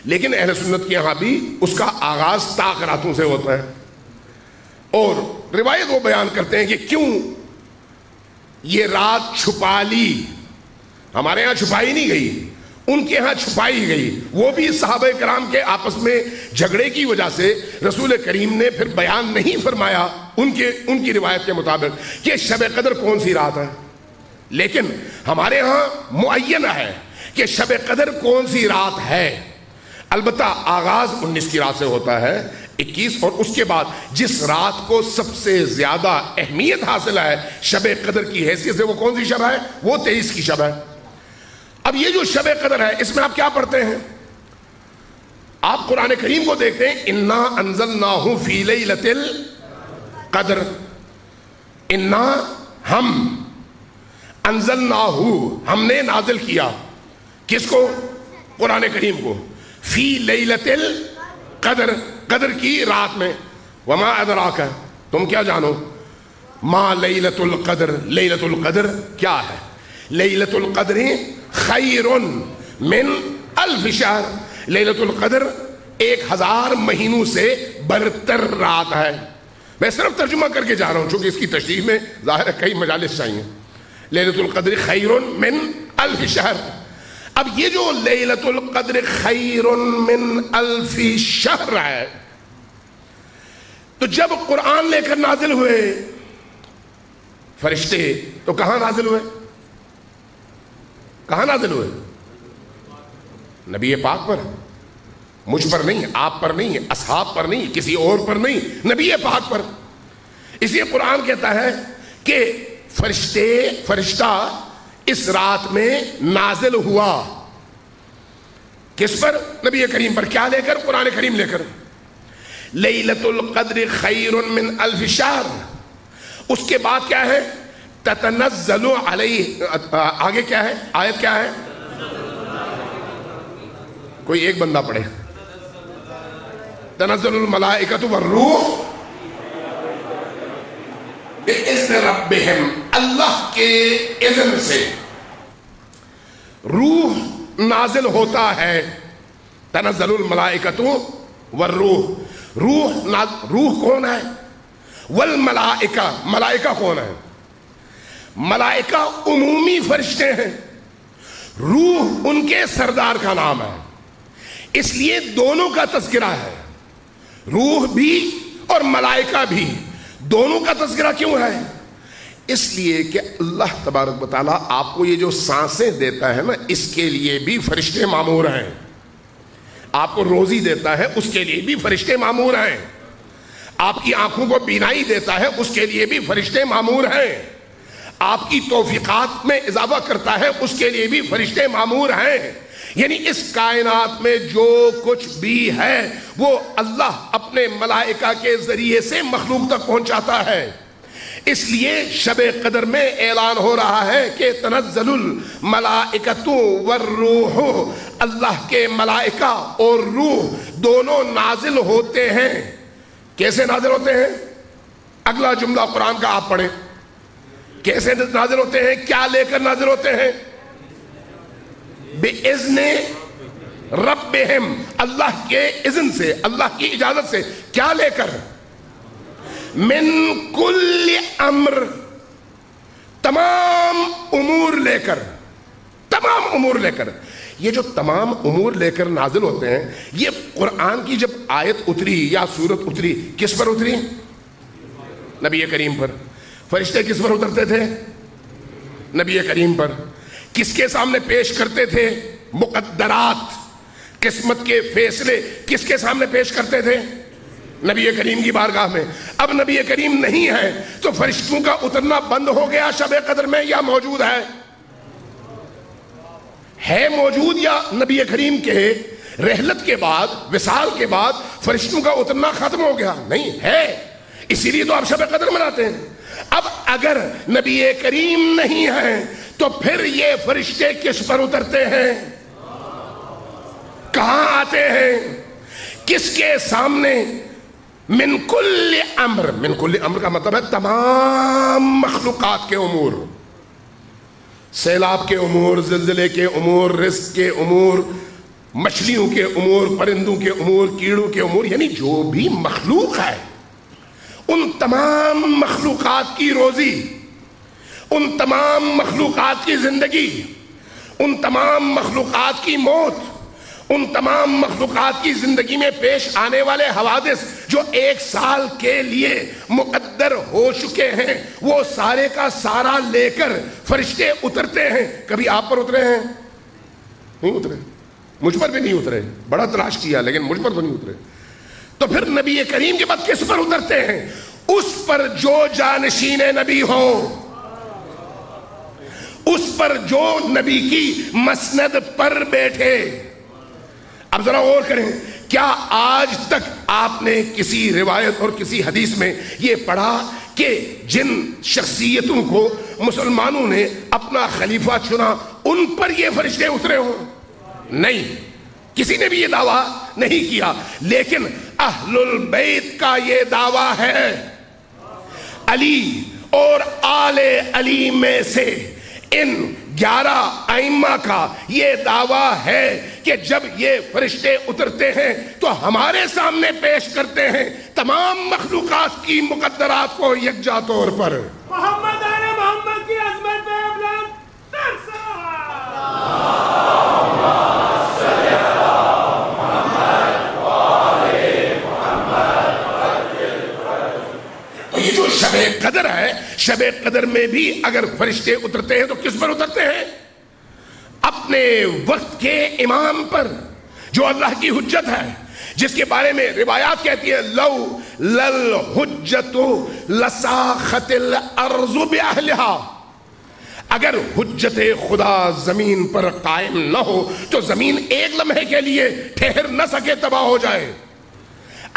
لیکن اہل سنت کے ہاں بھی اس کا آغاز طاق راتوں سے ہوتا ہے، اور روایت وہ بیان کرتے ہیں کہ کیوں یہ رات چھپا لی، ہمارے ہاں چھپائی نہیں گئی، ان کے ہاں چھپائی گئی، وہ بھی صحابہ کرام کے آپس میں جھگڑے کی وجہ سے رسول کریم نے پھر بیان نہیں فرمایا ان کی روایت کے مطابق کہ شب قدر کون سی رات ہے، لیکن ہمارے ہاں معین ہے کہ شب قدر کون سی رات ہے۔ البتہ آغاز 19 کی رات سے ہوتا ہے، 21، اور اس کے بعد جس رات کو سب سے زیادہ اہمیت حاصل ہے شب قدر کی حیثیت سے، وہ کون سی شب ہے؟ وہ 23 کی شب ہے۔ اب یہ جو شب قدر ہے اس میں آپ کیا پڑھتے ہیں؟ آپ قرآن کریم کو دیکھتے ہیں، انا انزلناہ فی لیلۃ القدر، انا، ہم، انزلناہ، ہم نے نازل کیا، کس کو؟ قرآن کریم کو، فی لیلۃ القدر، قدر کی رات میں، وما ادراک، تم کیا جانو، ما لیلۃ القدر، لیلۃ القدر کیا ہے؟ لیلۃ القدر خیر من الف شہر، لیلۃ القدر 1000 مہینوں سے برتر رات ہے۔ میں صرف ترجمہ کر کے جا رہا ہوں چونکہ اس کی تشریح میں ظاہر ہے کئی مجالس چاہیے۔ لیلۃ القدر خیر من الف شہر، اب یہ جو لیلۃ القدر خیر من الف شہر ہے، تو جب قرآن لے کر نازل ہوئے فرشتے تو کہاں نازل ہوئے؟ کہاں نازل ہوئے؟ نبی پاک پر، مجھ پر نہیں، آپ پر نہیں، اصحاب پر نہیں، کسی اور پر نہیں، نبی پاک پر۔ اس لیے قرآن کہتا ہے کہ فرشتہ اس رات میں نازل ہوا، کس پر؟ نبی کریم پر۔ کیا لے کر؟ قرآن کریم لے کر۔ لیلۃ القدر خیر من الف شہر۔ اس کے بعد کیا ہے؟ تتنزل علیہ، آگے کیا ہے؟ آیت کیا ہے؟ کوئی ایک بندہ پڑھے۔ تنزل الملائکۃ والروح بِإِذْنِ رَبِّهِمْ، اللہ کے اذن سے روح نازل ہوتا ہے۔ تنزل الملائکۃ والروح، روح کون ہے؟ والملائکہ، ملائکہ کون ہے؟ ملائکہ عمومی فرشتے ہیں، روح ان کے سردار کا نام ہے، اس لیے دونوں کا تذکرہ ہے، روح بھی اور ملائکہ بھی، دونوں کا تذکرہ کیوں ہے؟ اس لیے کہ اللہ تبارک و تعالیٰ آپ کو یہ جو سانسیں دیتا ہے نا، اس کے لیے بھی فرشتے مامور ہیں، آپ کو روزی دیتا ہے اس کے لیے بھی فرشتے مامور ہیں، آپ کی آنکھوں کو بینائی دیتا ہے اس کے لیے بھی فرشتے مامور ہیں، آپ کی توفیقات میں اضافہ کرتا ہے اس کے لیے بھی فرشتے مامور ہیں۔ یعنی اس کائنات میں جو کچھ بھی ہے وہ اللہ اپنے ملائکہ کے ذریعے سے مخلوق تک پہنچاتا ہے۔ اس لیے شب قدر میں اعلان ہو رہا ہے کہ تنزل الملائکۃ والروح، اللہ کے ملائکہ اور روح دونوں نازل ہوتے ہیں۔ کیسے نازل ہوتے ہیں؟ اگلا جملہ قرآن کا آپ پڑھیں، کیسے نازل ہوتے ہیں؟ کیا لے کر نازل ہوتے ہیں؟ بِإِذْنِ رَبِّهِمْ، اللہ کے اذن سے، اللہ کی اجازت سے۔ کیا لے کر؟ من کل امر، تمام امور لے کر، تمام امور لے کر۔ یہ جو تمام امور لے کر نازل ہوتے ہیں، یہ قرآن کی جب آیت اتری یا سورت اتری، کس پر اتری؟ نبی کریم پر۔ فرشتے کس پر اترتے تھے؟ نبی کریم پر۔ کس کے سامنے پیش کرتے تھے؟ مقدرات، قسمت کے فیصلے کس کے سامنے پیش کرتے تھے؟ نبی کریم کی بارگاہ میں۔ اب نبی کریم نہیں ہے تو فرشتوں کا اترنا بند ہو گیا شب قدر میں یا موجود ہے؟ ہے موجود، یا نبی کریم کے رحلت کے بعد، وصال کے بعد فرشتوں کا اترنا ختم ہو گیا؟ نہیں ہے، اسی لیے تو آپ شب قدر مناتے ہیں۔ اب اگر نبی کریم نہیں ہے تو پھر یہ فرشتے کس پر اترتے ہیں؟ کہاں آتے ہیں؟ کس کے سامنے؟ من کل امر، من کل امر کا مطلب ہے تمام مخلوقات کے امور، سیلاب کے امور، زلزلے کے امور، رزق کے امور، مچھلیوں کے امور، پرندوں کے امور، کیڑوں کے امور، یعنی جو بھی مخلوق ہے ان تمام مخلوقات کی روزی، ان تمام مخلوقات کی زندگی، ان تمام مخلوقات کی موت، ان تمام مخلوقات کی زندگی میں پیش آنے والے حوادث جو ایک سال کے لیے مقدر ہو چکے ہیں، وہ سارے کا سارا لے کر فرشتے اترتے ہیں۔ کبھی آپ پر اترے ہیں؟ نہیں اترے، مجھ پر بھی نہیں اترے، بڑا تلاش کیا لیکن مجھ پر تو نہیں اترے۔ تو پھر نبی کریم کے بعد کس پر اترتے ہیں؟ اس پر جو جانشین نبی ہو، اس پر جو نبی کی مسند پر بیٹھے۔ اب ذرا غور کریں، کیا آج تک آپ نے کسی روایت اور کسی حدیث میں یہ پڑھا کہ جن شخصیتوں کو مسلمانوں نے اپنا خلیفہ چنا ان پر یہ فرشتے اترے ہوں؟ نہیں، کسی نے بھی یہ دعویٰ نہیں کیا، لیکن اہل البیت کا یہ دعویٰ ہے، علی اور آل علی میں سے ان 11 ائمہ کا یہ دعویٰ ہے کہ جب یہ فرشتے اترتے ہیں تو ہمارے سامنے پیش کرتے ہیں تمام مخلوقات کی مقدرات کو یکجا طور پر۔ محمد آل محمد کی عظمت میں بلند یہ جو شب قدر ہے، شب قدر میں بھی اگر فرشتے اترتے ہیں تو کس پر اترتے ہیں؟ اپنے وقت کے امام پر جو اللہ کی حجت ہے، جس کے بارے میں روایات کہتی ہیں لو لل حجت لساخت الارض باہلها، اگر حجت خدا زمین پر قائم نہ ہو تو زمین ایک لمحے کے لیے ٹھہر نہ سکے، تباہ ہو جائے۔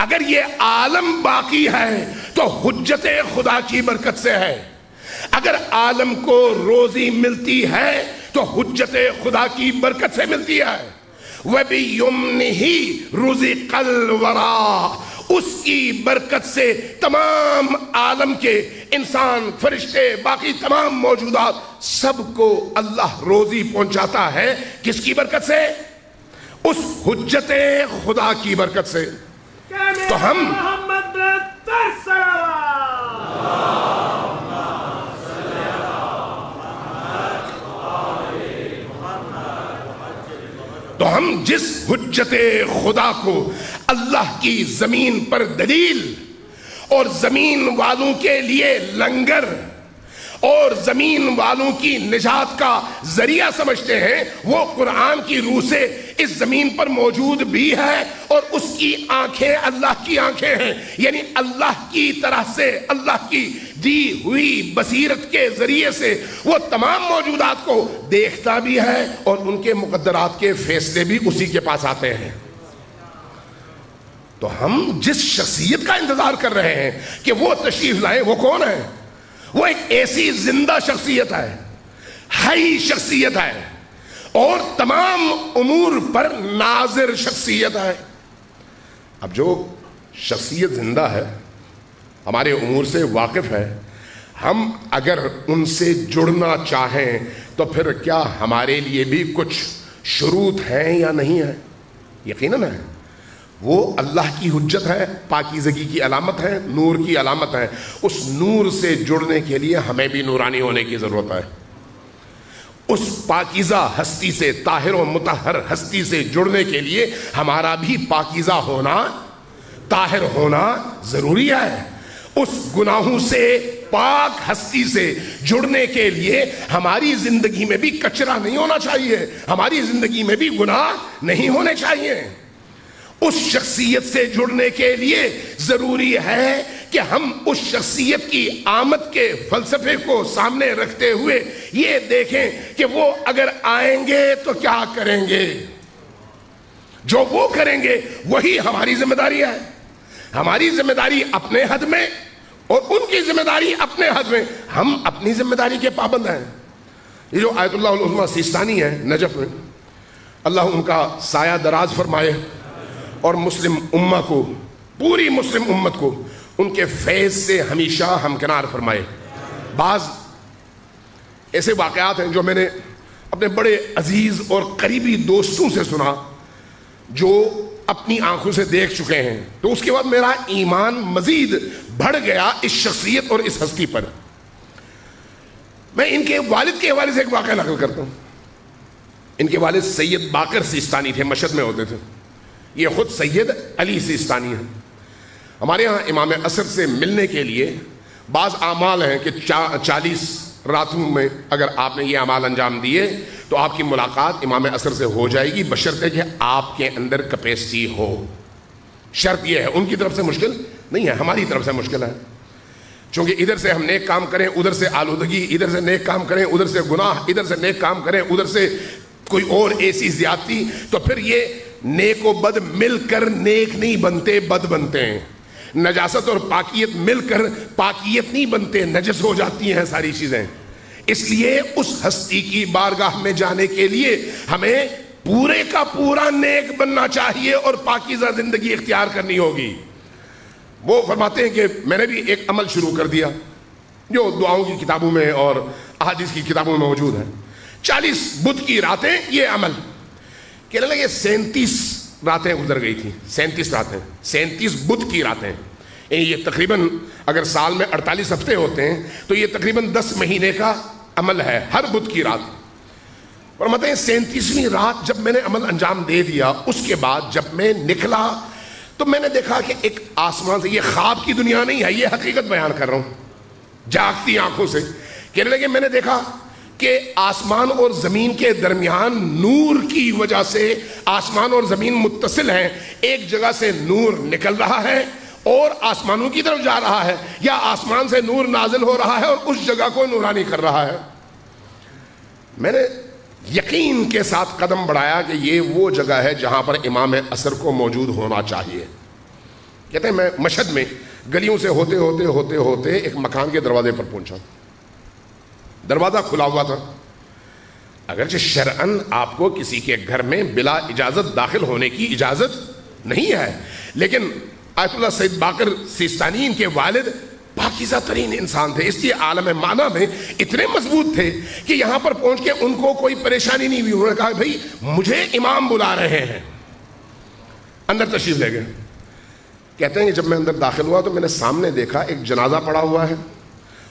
اگر یہ عالم باقی ہے تو حجت خدا کی برکت سے ہے، اگر عالم کو روزی ملتی ہے تو حجت خدا کی برکت سے ملتی ہے۔ وَبِيُمْنِهِ رُزِقَ الْوَرَىٰ، اس کی برکت سے تمام عالم کے انسان، فرشتے، باقی تمام موجودات سب کو اللہ روزی پہنچاتا ہے۔ کس کی برکت سے؟ اس حجت خدا کی برکت سے۔ تو ہم محمد تو ہم جس حجت خدا کو اللہ کی زمین پر دلیل اور زمین والوں کے لیے لنگر اور زمین والوں کی نجات کا ذریعہ سمجھتے ہیں، وہ قرآن کی روح سے اس زمین پر موجود بھی ہے، اور اس کی آنکھیں اللہ کی آنکھیں ہیں، یعنی اللہ کی طرح سے، اللہ کی دی ہوئی بصیرت کے ذریعے سے وہ تمام موجودات کو دیکھتا بھی ہے، اور ان کے مقدرات کے فیصلے بھی اسی کے پاس آتے ہیں۔ تو ہم جس شخصیت کا انتظار کر رہے ہیں کہ وہ تشریف لائیں، وہ کون ہے؟ وہ ایک ایسی زندہ شخصیت ہے، حی شخصیت ہے، اور تمام امور پر ناظر شخصیت ہے۔ اب جو شخصیت زندہ ہے، ہمارے امور سے واقف ہے، ہم اگر ان سے جڑنا چاہیں تو پھر کیا ہمارے لیے بھی کچھ شروط ہیں یا نہیں ہے؟ یقیناً ہے۔ وہ اللہ کی حجت ہے، پاکیزگی کی علامت ہے، نور کی علامت ہے۔ اس نور سے جڑنے کے لیے ہمیں بھی نورانی ہونے کی ضرورت ہے۔ اس پاکیزہ ہستی سے، طاہر و مطہر ہستی سے جڑنے کے لیے ہمارا بھی پاکیزہ ہونا، طاہر ہونا ضروری ہے۔ اس گناہوں سے پاک ہستی سے جڑنے کے لیے ہماری زندگی میں بھی کچرا نہیں ہونا چاہیے، ہماری زندگی میں بھی گناہ نہیں ہونے چاہیے۔ اس شخصیت سے جڑنے کے لیے ضروری ہے کہ ہم اس شخصیت کی آمد کے فلسفے کو سامنے رکھتے ہوئے یہ دیکھیں کہ وہ اگر آئیں گے تو کیا کریں گے۔ جو وہ کریں گے وہی ہماری ذمہ داری ہے۔ ہماری ذمہ داری اپنے حد میں اور ان کی ذمہ داری اپنے حد میں، ہم اپنی ذمہ داری کے پابند ہیں۔ یہ جو آیت اللہ العظمیٰ سیستانی ہے نجف میں، اللہ ان کا سایہ دراز فرمائے، اور مسلم امہ کو، پوری مسلم امت کو ان کے فیض سے ہمیشہ ہمکنار فرمائے۔ بعض ایسے واقعات ہیں جو میں نے اپنے بڑے عزیز اور قریبی دوستوں سے سنا، جو اپنی آنکھوں سے دیکھ چکے ہیں، تو اس کے بعد میرا ایمان مزید بڑھ گیا اس شخصیت اور اس ہستی پر۔ میں ان کے والد کے حوالے سے ایک واقعہ نقل کرتا ہوں۔ ان کے والد سید باقر سیستانی تھے، مشہد میں ہوتے تھے۔ یہ خود سید علی سیستانی ہیں۔ ہمارے ہاں امام عصر سے ملنے کے لیے بعض اعمال ہیں کہ 40 راتوں میں اگر آپ نے یہ اعمال انجام دیے تو آپ کی ملاقات امام عصر سے ہو جائے گی، بشرطے کہ آپ کے اندر کیپیسٹی ہو۔ شرط یہ ہے، ان کی طرف سے مشکل نہیں ہے، ہماری طرف سے مشکل ہے، چونکہ ادھر سے ہم نیک کام کریں، ادھر سے آلودگی، ادھر سے نیک کام کریں، ادھر سے گناہ، ادھر سے نیک کام کریں، ادھر سے کوئی اور ایسی زیادتی، تو پھر یہ نیک و بد مل کر نیک نہیں بنتے، بد بنتے ہیں۔ نجاست اور پاکیت مل کر پاکیت نہیں بنتے، نجس ہو جاتی ہیں ساری چیزیں۔ اس لیے اس ہستی کی بارگاہ میں جانے کے لیے ہمیں پورے کا پورا نیک بننا چاہیے اور پاکیزہ زندگی اختیار کرنی ہوگی۔ وہ فرماتے ہیں کہ میں نے بھی ایک عمل شروع کر دیا جو دعاؤں کی کتابوں میں اور احادیث کی کتابوں میں موجود ہے۔ 40 بدھ کی راتیں یہ عمل، کہنے لگے 37 راتیں گزر گئی تھیں، 37 راتیں، 37 بدھ کی راتیں، یہ تقریباً اگر سال میں 48 ہفتے ہوتے ہیں تو یہ تقریباً 10 مہینے کا عمل ہے ہر بدھ کی رات۔ فرماتے ہیں 37ویں رات جب میں نے عمل انجام دے دیا، اس کے بعد جب میں نکلا تو میں نے دیکھا کہ ایک آسمان سے، یہ خواب کی دنیا نہیں ہے، یہ حقیقت بیان کر رہا ہوں جاگتی آنکھوں سے، کہنے لگے میں نے دیکھا کہ آسمان اور زمین کے درمیان نور کی وجہ سے آسمان اور زمین متصل ہیں، ایک جگہ سے نور نکل رہا ہے اور آسمانوں کی طرف جا رہا ہے، یا آسمان سے نور نازل ہو رہا ہے اور اس جگہ کو نورانی کر رہا ہے؟ میں نے یقین کے ساتھ قدم بڑھایا کہ یہ وہ جگہ ہے جہاں پر امام عصر کو موجود ہونا چاہیے۔ کہتے ہیں میں مشہد میں گلیوں سے ہوتے ہوتے ہوتے ہوتے ایک مکان کے دروازے پر پہنچا، دروازہ کھلا ہوا تھا۔ اگرچہ شرعاً آپ کو کسی کے گھر میں بلا اجازت داخل ہونے کی اجازت نہیں ہے، لیکن آیت اللہ سید باقر سیستانی ان کے والد پاکیزہ ترین انسان تھے، اس لیے عالم معنی میں اتنے مضبوط تھے کہ یہاں پر پہنچ کے ان کو کوئی پریشانی نہیں ہوئی۔ انہوں نے کہا بھائی مجھے امام بلا رہے ہیں، اندر تشریف لے گئے۔ کہتے ہیں کہ جب میں اندر داخل ہوا تو میں نے سامنے دیکھا ایک جنازہ پڑا ہوا ہے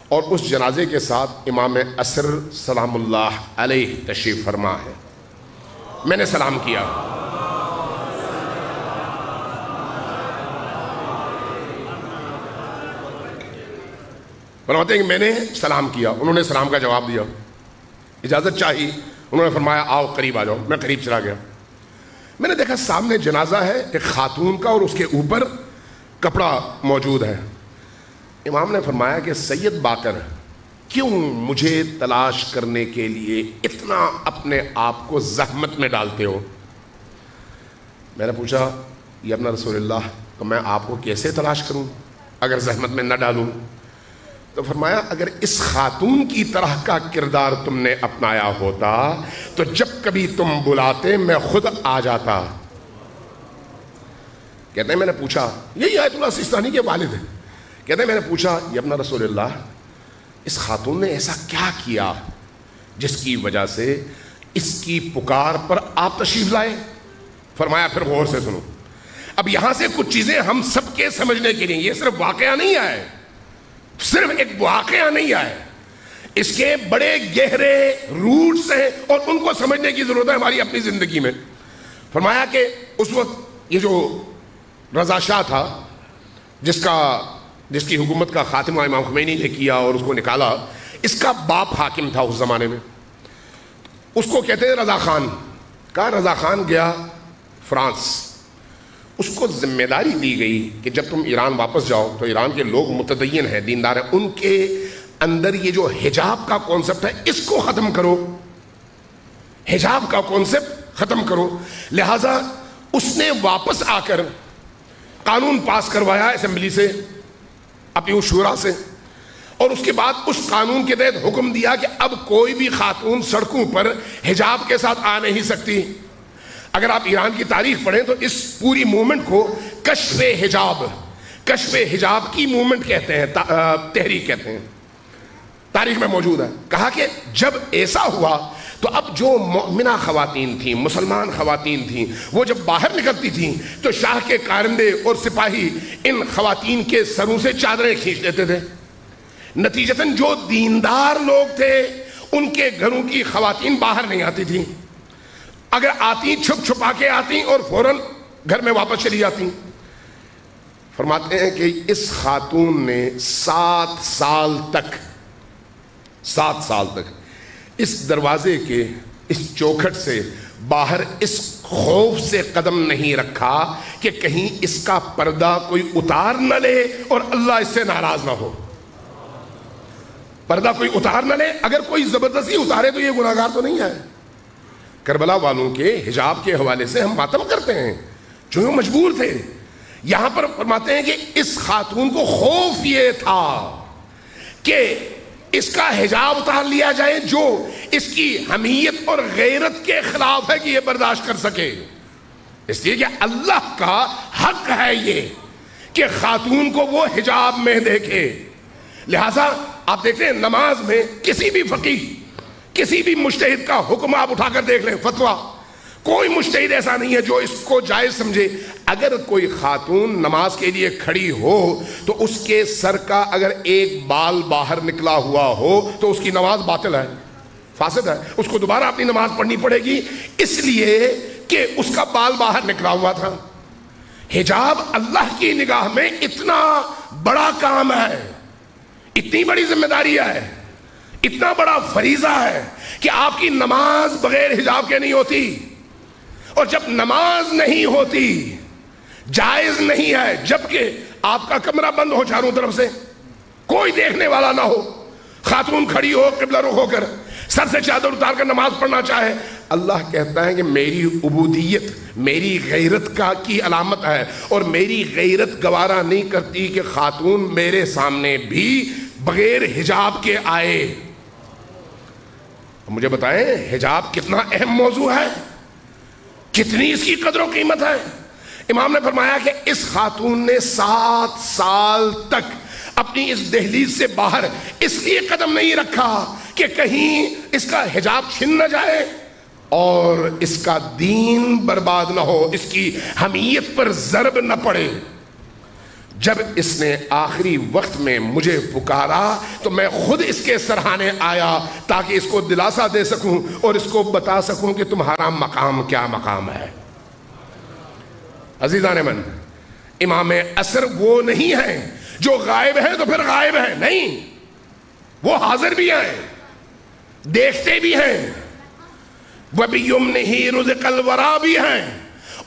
اور اس جنازے کے ساتھ امام عصر سلام اللہ علیہ تشریف فرما ہے۔ میں نے سلام کیا، فرماتے ہیں کہ میں نے سلام کیا، انہوں نے سلام کا جواب دیا، اجازت چاہی، انہوں نے فرمایا آؤ قریب آ جاؤ۔ میں قریب چلا گیا، میں نے دیکھا سامنے جنازہ ہے ایک خاتون کا اور اس کے اوپر کپڑا موجود ہے۔ امام نے فرمایا کہ سید باقر کیوں مجھے تلاش کرنے کے لیے اتنا اپنے آپ کو زحمت میں ڈالتے ہو؟ میں نے پوچھا یا ابن رسول اللہ تو میں آپ کو کیسے تلاش کروں اگر زحمت میں نہ ڈالوں؟ تو فرمایا اگر اس خاتون کی طرح کا کردار تم نے اپنایا ہوتا تو جب کبھی تم بلاتے میں خود آ جاتا۔ کہتے ہیں میں نے پوچھا، یہی آیت اللہ سیستانی کے والد ہیں، کہتے ہیں میں نے پوچھا یا ابن رسول اللہ اس خاتون نے ایسا کیا کیا جس کی وجہ سے اس کی پکار پر آپ تشریف لائے؟ فرمایا پھر غور سے سنو، اب یہاں سے کچھ چیزیں ہم سب کے سمجھنے کے لیے، یہ صرف واقعہ نہیں ہے، صرف ایک واقعہ نہیں ہے، اس کے بڑے گہرے روٹس ہیں اور ان کو سمجھنے کی ضرورت ہے ہماری اپنی زندگی میں۔ فرمایا کہ اس وقت یہ جو رضا شاہ تھا جس کی حکومت کا خاتمہ امام خمینی نے کیا اور اس کو نکالا، اس کا باپ حاکم تھا اس زمانے میں، اس کو کہتے ہیں رضا خان۔ کہا رضا خان گیا فرانس، اس کو ذمہ داری دی گئی کہ جب تم ایران واپس جاؤ تو ایران کے لوگ متدین ہیں، دیندار ہیں، ان کے اندر یہ جو حجاب کا کانسیپٹ ہے اس کو ختم کرو، حجاب کا کانسیپٹ ختم کرو۔ لہٰذا اس نے واپس آ کر قانون پاس کروایا اسمبلی سے، اپنی شورا سے، اور اس کے بعد اس قانون کے تحت حکم دیا کہ اب کوئی بھی خاتون سڑکوں پر حجاب کے ساتھ آ نہیں سکتی۔ اگر آپ ایران کی تاریخ پڑھیں تو اس پوری موومنٹ کو کشف حجاب کی موومنٹ کہتے ہیں، تحریک کہتے ہیں، تاریخ میں موجود ہے۔ کہا کہ جب ایسا ہوا تو اب جو مومنہ خواتین تھیں، مسلمان خواتین تھیں، وہ جب باہر نکلتی تھیں تو شاہ کے کارندے اور سپاہی ان خواتین کے سروں سے چادریں کھینچ لیتے تھے۔ نتیجتاً جو دیندار لوگ تھے ان کے گھروں کی خواتین باہر نہیں آتی تھیں، اگر آتی چھپ چھپا کے آتی اور فوراً گھر میں واپس چلی جاتی۔ فرماتے ہیں کہ اس خاتون نے 7 سال تک اس دروازے کے اس چوکھٹ سے باہر اس خوف سے قدم نہیں رکھا کہ کہیں اس کا پردہ کوئی اتار نہ لے اور اللہ اس سے ناراض نہ ہو۔ پردہ کوئی اتار نہ لے، اگر کوئی زبردستی اتارے تو یہ گناہگار تو نہیں ہے۔ کربلا والوں کے حجاب کے حوالے سے ہم ماتم کرتے ہیں، جو مجبور تھے۔ یہاں پر فرماتے ہیں کہ اس خاتون کو خوف یہ تھا کہ اس کا حجاب اتار لیا جائے جو اس کی حمیت اور غیرت کے خلاف ہے کہ یہ برداشت کر سکے، اس لیے کہ اللہ کا حق ہے یہ کہ خاتون کو وہ حجاب میں دیکھے۔ لہٰذا آپ دیکھتے ہیں نماز میں کسی بھی فقیہ، کسی بھی مجتہد کا حکم آپ اٹھا کر دیکھ لیں، فتویٰ، کوئی مجتہد ایسا نہیں ہے جو اس کو جائز سمجھے۔ اگر کوئی خاتون نماز کے لیے کھڑی ہو تو اس کے سر کا اگر ایک بال باہر نکلا ہوا ہو تو اس کی نماز باطل ہے، فاسد ہے، اس کو دوبارہ اپنی نماز پڑھنی پڑے گی، اس لیے کہ اس کا بال باہر نکلا ہوا تھا۔ حجاب اللہ کی نگاہ میں اتنا بڑا کام ہے، اتنی بڑی ذمہ داری ہے، اتنا بڑا فریضہ ہے کہ آپ کی نماز بغیر حجاب کے نہیں ہوتی، اور جب نماز نہیں ہوتی جائز نہیں ہے جبکہ آپ کا کمرہ بند ہو چاروں طرف سے، کوئی دیکھنے والا نہ ہو، خاتون کھڑی ہو قبلہ رخ ہو کر سر سے چادر اتار کر نماز پڑھنا چاہے، اللہ کہتا ہے کہ میری عبودیت میری غیرت کی علامت ہے، اور میری غیرت گوارا نہیں کرتی کہ خاتون میرے سامنے بھی بغیر حجاب کے آئے۔ مجھے بتائیں حجاب کتنا اہم موضوع ہے، کتنی اس کی قدر و قیمت ہے۔ امام نے فرمایا کہ اس خاتون نے 7 سال تک اپنی اس دہلیز سے باہر اس لیے قدم نہیں رکھا کہ کہیں اس کا حجاب چھن نہ جائے اور اس کا دین برباد نہ ہو، اس کی حمیت پر ضرب نہ پڑے۔ جب اس نے آخری وقت میں مجھے پکارا تو میں خود اس کے سرہانے آیا تاکہ اس کو دلاسا دے سکوں اور اس کو بتا سکوں کہ تمہارا مقام کیا مقام ہے۔ عزیزان من، امام عصر وہ نہیں ہے جو غائب ہے تو پھر غائب ہے، نہیں، وہ حاضر بھی ہیں، دیکھتے بھی ہیں، وَبِيُمْنِهِ رُزِقَ الْوَرَى بھی ہیں۔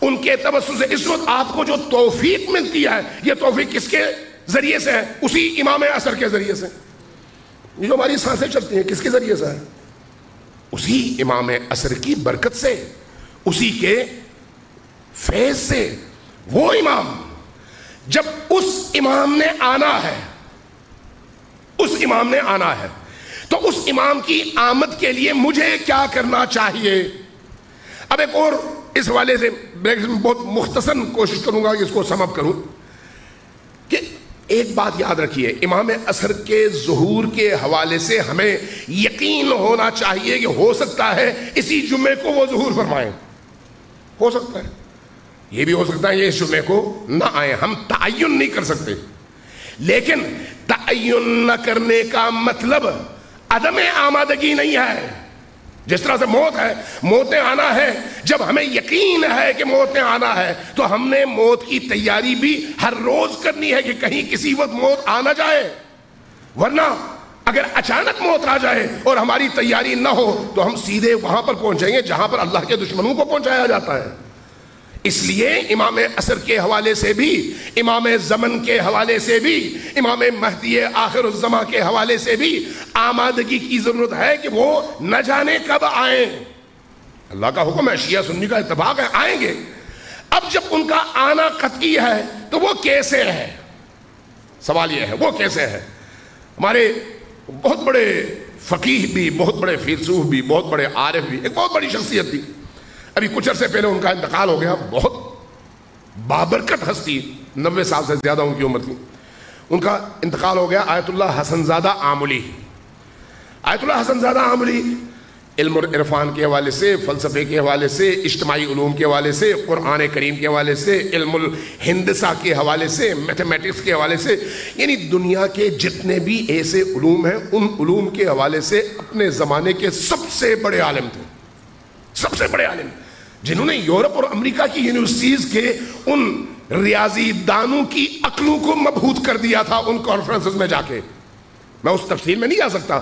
ان کے توسط سے اس وقت آپ کو جو توفیق ملتی ہے، یہ توفیق کس کے ذریعے سے ہے؟ اسی امام عصر کے ذریعے سے۔ یہ جو ہماری سانسیں چلتی ہیں کس کے ذریعے سے ہے؟ اسی امام عصر کی برکت سے، اسی کے فیض سے۔ وہ امام جب اس امام نے آنا ہے، اس امام نے آنا ہے تو اس امام کی آمد کے لیے مجھے کیا کرنا چاہیے؟ اب ایک اور اس حوالے سے بہت مختصر کوشش کروں گا کہ اس کو سم اپ کروں، کہ ایک بات یاد رکھیے، امام عصر کے ظہور کے حوالے سے ہمیں یقین ہونا چاہیے کہ ہو سکتا ہے اسی جمعے کو وہ ظہور فرمائیں، ہو سکتا ہے، یہ بھی ہو سکتا ہے یہ اس جمعے کو نہ آئیں، ہم تعین نہیں کر سکتے، لیکن تعین نہ کرنے کا مطلب عدم آمادگی نہیں ہے۔ جس طرح سے موت ہے، موت نے آنا ہے، جب ہمیں یقین ہے کہ موت نے آنا ہے تو ہم نے موت کی تیاری بھی ہر روز کرنی ہے کہ کہیں کسی وقت موت آ نہ جائے، ورنہ اگر اچانک موت آ جائے اور ہماری تیاری نہ ہو تو ہم سیدھے وہاں پر پہنچیں گے جہاں پر اللہ کے دشمنوں کو پہنچایا جاتا ہے۔ اس لیے امام عصر کے حوالے سے بھی، امام زمن کے حوالے سے بھی، امام مہدی آخر الزماں کے حوالے سے بھی آمادگی کی ضرورت ہے کہ وہ نہ جانے کب آئیں۔ اللہ کا حکم ہے، شیعہ سنی کا اتفاق ہے، آئیں گے۔ اب جب ان کا آنا قطعی ہے تو وہ کیسے ہے؟ سوال یہ ہے وہ کیسے ہے؟ ہمارے بہت بڑے فقیہ بھی، بہت بڑے فیلسوف بھی، بہت بڑے عارف بھی، ایک بہت بڑی شخصیت تھی، ابھی کچھ عرصے پہلے ان کا انتقال ہو گیا، بہت بابرکت ہستی، 90 سال سے زیادہ ان کی عمر تھی، ان کا انتقال ہو گیا، آیت اللہ حسن زادہ آملی۔ آیت اللہ حسن زادہ آملی علم اور عرفان کے حوالے سے، فلسفے کے حوالے سے، اجتماعی علوم کے حوالے سے، قرآن کریم کے حوالے سے، علم الہندسہ کے حوالے سے، میتھمیٹکس کے حوالے سے، یعنی دنیا کے جتنے بھی ایسے علوم ہیں ان علوم کے حوالے سے اپنے زمانے کے سب سے بڑے عالم تھے، سب سے بڑے عالم، جنہوں نے یورپ اور امریکہ کی یونیورسٹیز کے ان ریاضی دانوں کی عقلوں کو مبہوت کر دیا تھا ان کانفرنسز میں جا کے۔ میں اس تفصیل میں نہیں جا سکتا۔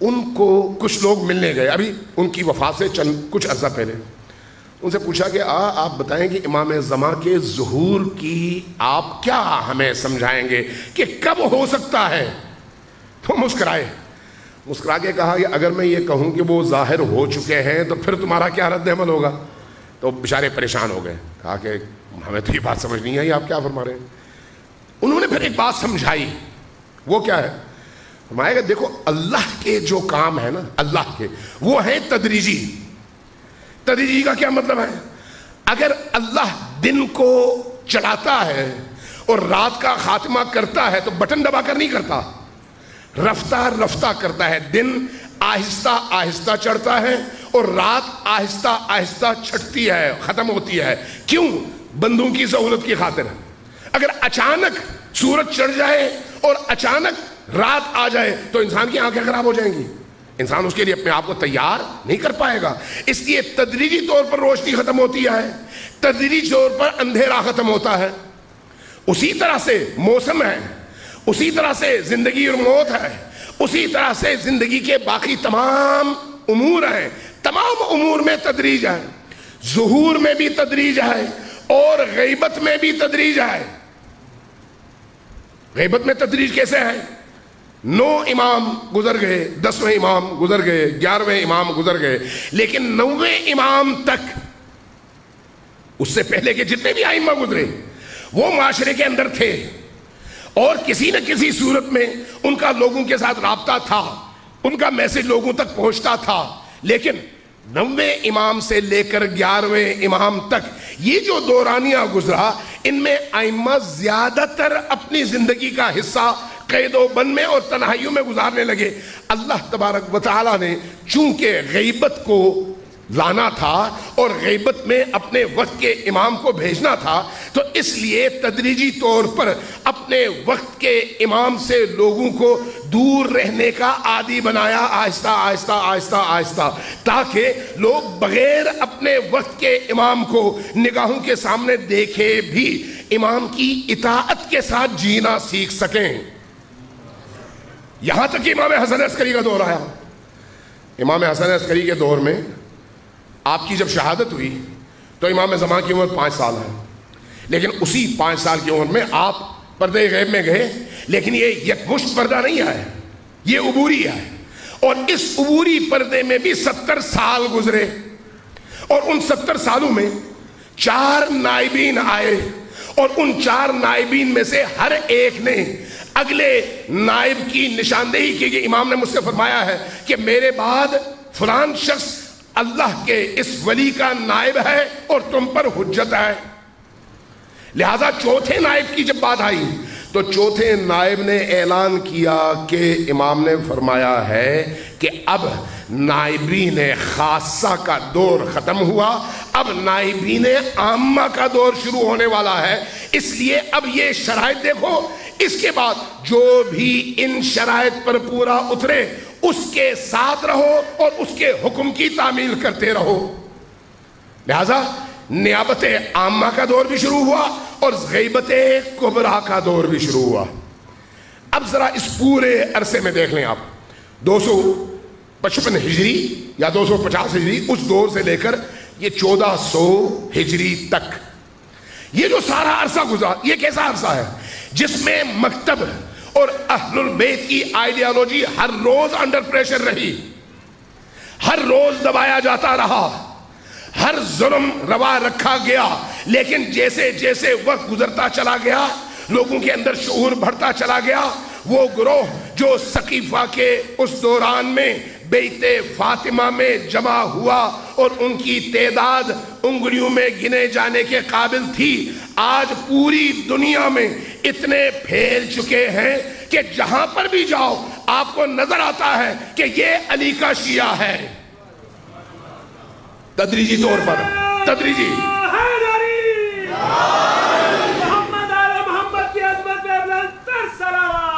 ان کو کچھ لوگ ملنے گئے ابھی ان کی وفات سے کچھ عرصہ پہلے، ان سے پوچھا کہ آپ بتائیں کہ امام زمان کے ظہور کی آپ کیا ہمیں سمجھائیں گے کہ کب ہو سکتا ہے؟ تو مسکرائے، مسکرا کے کہا کہ اگر میں یہ کہوں کہ وہ ظاہر ہو چکے ہیں تو پھر تمہارا کیا رد عمل ہوگا؟ تو بیچارے پریشان ہو گئے، کہا کہ ہمیں تو یہ بات سمجھ نہیں آئی آپ کیا فرما رہے ہیں۔ انہوں نے پھر ایک بات سمجھائی، وہ کیا ہے؟ فرمایا کہ دیکھو اللہ کے جو کام ہے نا، اللہ کے وہ ہے تدریجی۔ تدریجی کا کیا مطلب ہے؟ اگر اللہ دن کو چڑھاتا ہے اور رات کا خاتمہ کرتا ہے تو بٹن دبا کر نہیں کرتا، رفتہ رفتہ کرتا ہے، دن آہستہ آہستہ چڑھتا ہے اور رات آہستہ آہستہ چھٹتی ہے، ختم ہوتی ہے۔ کیوں؟ بندوں کی سہولت کی خاطر۔ اگر اچانک سورج چڑھ جائے اور اچانک رات آ جائے تو انسان کی آنکھیں خراب ہو جائیں گی، انسان اس کے لیے اپنے آپ کو تیار نہیں کر پائے گا۔ اس لیے تدریجی طور پر روشنی ختم ہوتی ہے، تدریجی طور پر اندھیرا ختم ہوتا ہے۔ اسی طرح سے موسم ہے، اسی طرح سے زندگی اور موت ہے، اسی طرح سے زندگی کے باقی تمام امور ہیں، تمام امور میں تدریج ہے، ظہور میں بھی تدریج ہے اور غیبت میں بھی تدریج ہے۔ غیبت میں تدریج کیسے ہے؟ 9 امام گزر گئے، 10ویں امام گزر گئے، 11ویں امام گزر گئے، لیکن 9ویں امام تک اس سے پہلے کے جتنے بھی ائمہ گزرے وہ معاشرے کے اندر تھے اور کسی نہ کسی صورت میں ان کا لوگوں کے ساتھ رابطہ تھا، ان کا میسج لوگوں تک پہنچتا تھا، لیکن 9ویں امام سے لے کر 11ویں امام تک یہ جو دورانیہ گزرا، ان میں ائمہ زیادہ تر اپنی زندگی کا حصہ قید و بند میں اور تنہائیوں میں گزارنے لگے۔ اللہ تبارک و تعالیٰ نے چونکہ غیبت کو لانا تھا اور غیبت میں اپنے وقت کے امام کو بھیجنا تھا، تو اس لیے تدریجی طور پر اپنے وقت کے امام سے لوگوں کو دور رہنے کا عادی بنایا، آہستہ آہستہ آہستہ آہستہ، تاکہ لوگ بغیر اپنے وقت کے امام کو نگاہوں کے سامنے دیکھے بھی امام کی اطاعت کے ساتھ جینا سیکھ سکیں۔ یہاں تک کہ امام حسن عسکری کا دور آیا۔ امام حسن عسکری کے دور میں آپ کی جب شہادت ہوئی تو امام زمان کی عمر 5 سال ہے، لیکن اسی 5 سال کی عمر میں آپ پردے غیب میں گئے، لیکن یہ یکمشت پردہ نہیں ہے، یہ عبوری ہے، اور اس عبوری پردے میں بھی 70 سال گزرے، اور ان 70 سالوں میں 4 نائبین آئے، اور ان 4 نائبین میں سے ہر ایک نے اگلے نائب کی نشاندہی کی کہ امام نے مجھ سے فرمایا ہے کہ میرے بعد فلان شخص اللہ کے اس ولی کا نائب ہے اور تم پر حجت ہے۔ لہذا چوتھے نائب کی جب بات آئی تو چوتھے نائب نے اعلان کیا کہ امام نے فرمایا ہے کہ اب نائبین خاصہ کا دور ختم ہوا، اب نائبین عامہ کا دور شروع ہونے والا ہے، اس لیے اب یہ شرائط دیکھو، اس کے بعد جو بھی ان شرائط پر پورا اترے اس کے ساتھ رہو اور اس کے حکم کی تعمیل کرتے رہو۔ لہذا نیابت عامہ کا دور بھی شروع ہوا اور غیبت کبریٰ کا دور بھی شروع ہوا۔ اب ذرا اس پورے عرصے میں دیکھ لیں آپ، 255 ہجری یا 250 ہجری اس دور سے لے کر یہ 1400 ہجری تک یہ جو سارا عرصہ گزرا، یہ کیسا عرصہ ہے جس میں مکتب اور اہل البیت کی آئیڈیالوجی ہر روز انڈر پریشر رہی، ہر روز دبایا جاتا رہا، ہر ظلم روا رکھا گیا، لیکن جیسے جیسے وقت گزرتا چلا گیا لوگوں کے اندر شعور بڑھتا چلا گیا۔ وہ گروہ جو سقیفہ کے اس دوران میں بیت فاطمہ میں جمع ہوا اور ان کی تعداد انگلیوں میں گنے جانے کے قابل تھی، آج پوری دنیا میں اتنے پھیل چکے ہیں کہ جہاں پر بھی جاؤ آپ کو نظر آتا ہے کہ یہ علی کا شیعہ ہے۔ تدریجی طور پر تدریجی محمد آل محمد کی عظمت پہ بلند تر صلوات۔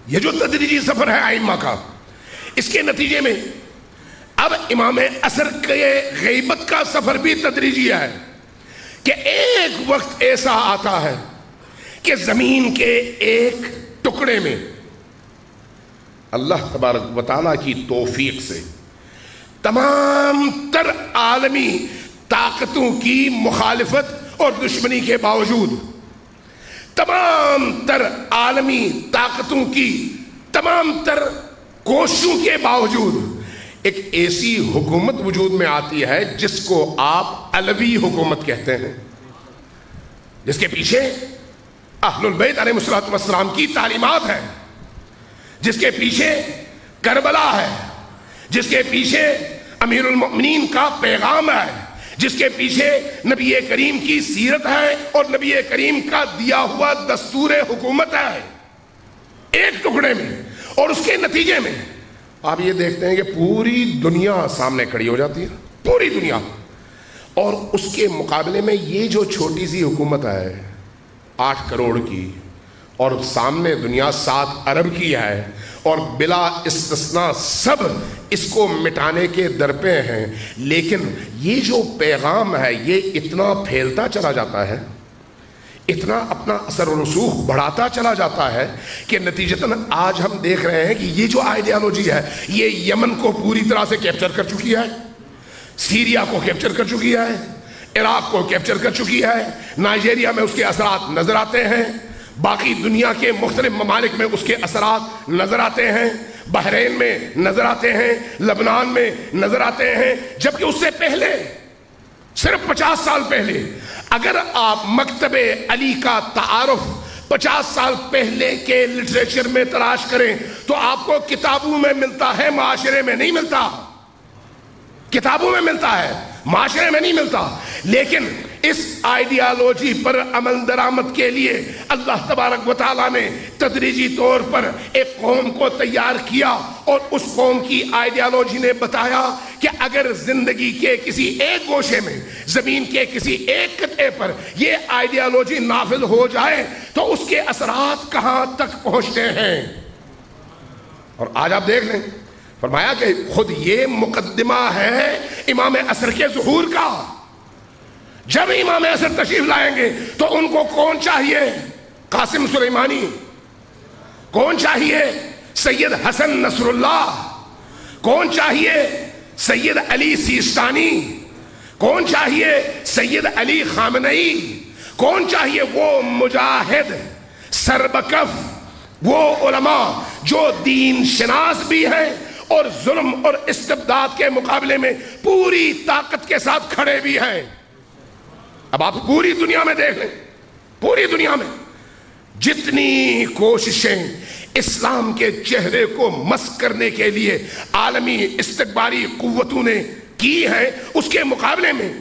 یہ جو تدریجی سفر ہے ائمہ کا، اس کے نتیجے میں اب امام عصر کے غیبت کا سفر بھی تدریجی ہے کہ ایک وقت ایسا آتا ہے کہ زمین کے ایک ٹکڑے میں اللہ تبارک و تعالیٰ کی توفیق سے تمام تر عالمی طاقتوں کی مخالفت اور دشمنی کے باوجود، تمام تر عالمی طاقتوں کی تمام تر کوششوں کے باوجود ایک ایسی حکومت وجود میں آتی ہے جس کو آپ علوی حکومت کہتے ہیں، جس کے پیچھے اہل البیت علیہ السلام کی تعلیمات ہیں، جس کے پیچھے کربلا ہے، جس کے پیچھے امیر المؤمنین کا پیغام ہے، جس کے پیچھے نبی کریم کی سیرت ہے اور نبی کریم کا دیا ہوا دستور حکومت ہے، ایک ٹکڑے میں۔ اور اس کے نتیجے میں آپ یہ دیکھتے ہیں کہ پوری دنیا سامنے کھڑی ہو جاتی ہے، پوری دنیا، اور اس کے مقابلے میں یہ جو چھوٹی سی حکومت ہے 8 کروڑ کی، اور سامنے دنیا 7 ارب کی ہے، اور بلا استثناء سب اس کو مٹانے کے درپے ہیں، لیکن یہ جو پیغام ہے یہ اتنا پھیلتا چلا جاتا ہے، اتنا اپنا اثر و رسوخ بڑھاتا چلا جاتا ہے کہ نتیجتاً آج ہم دیکھ رہے ہیں کہ یہ جو آئیڈیالوجی ہے یہ یمن کو پوری طرح سے کیپچر کر چکی ہے، سیریا کو کیپچر کر چکی ہے، عراق کو کیپچر کر چکی ہے، نائجیریا میں اس کے اثرات نظر آتے ہیں، باقی دنیا کے مختلف ممالک میں اس کے اثرات نظر آتے ہیں، بحرین میں نظر آتے ہیں، لبنان میں نظر آتے ہیں، جبکہ اس سے پہلے صرف 50 سال پہلے اگر آپ مکتب علی کا تعارف 50 سال پہلے کے لٹریچر میں تلاش کریں تو آپ کو کتابوں میں ملتا ہے، معاشرے میں نہیں ملتا، کتابوں میں ملتا ہے، معاشرے میں نہیں ملتا۔ لیکن اس آئیڈیالوجی پر عمل درآمد کے لیے اللہ تبارک و تعالیٰ نے تدریجی طور پر ایک قوم کو تیار کیا، اور اس قوم کی آئیڈیالوجی نے بتایا کہ اگر زندگی کے کسی ایک گوشے میں، زمین کے کسی ایک خطے پر یہ آئیڈیالوجی نافذ ہو جائے تو اس کے اثرات کہاں تک پہنچتے ہیں۔ اور آج آپ دیکھ لیں، فرمایا کہ خود یہ مقدمہ ہے امام عصر کے ظہور کا۔ جب امام عصر تشریف لائیں گے تو ان کو کون چاہیے؟ قاسم سلیمانی، کون چاہیے؟ سید حسن نصر اللہ، کون چاہیے؟ سید علی سیستانی، کون چاہیے؟ سید علی خامنئی، کون چاہیے؟ وہ مجاہد سربکف، وہ علماء جو دین شناس بھی ہیں اور ظلم اور استبداد کے مقابلے میں پوری طاقت کے ساتھ کھڑے بھی ہیں۔ اب آپ پوری دنیا میں دیکھ لیں، پوری دنیا میں جتنی کوششیں اسلام کے چہرے کو مسخ کرنے کے لیے عالمی استکباری قوتوں نے کی ہیں، اس کے مقابلے میں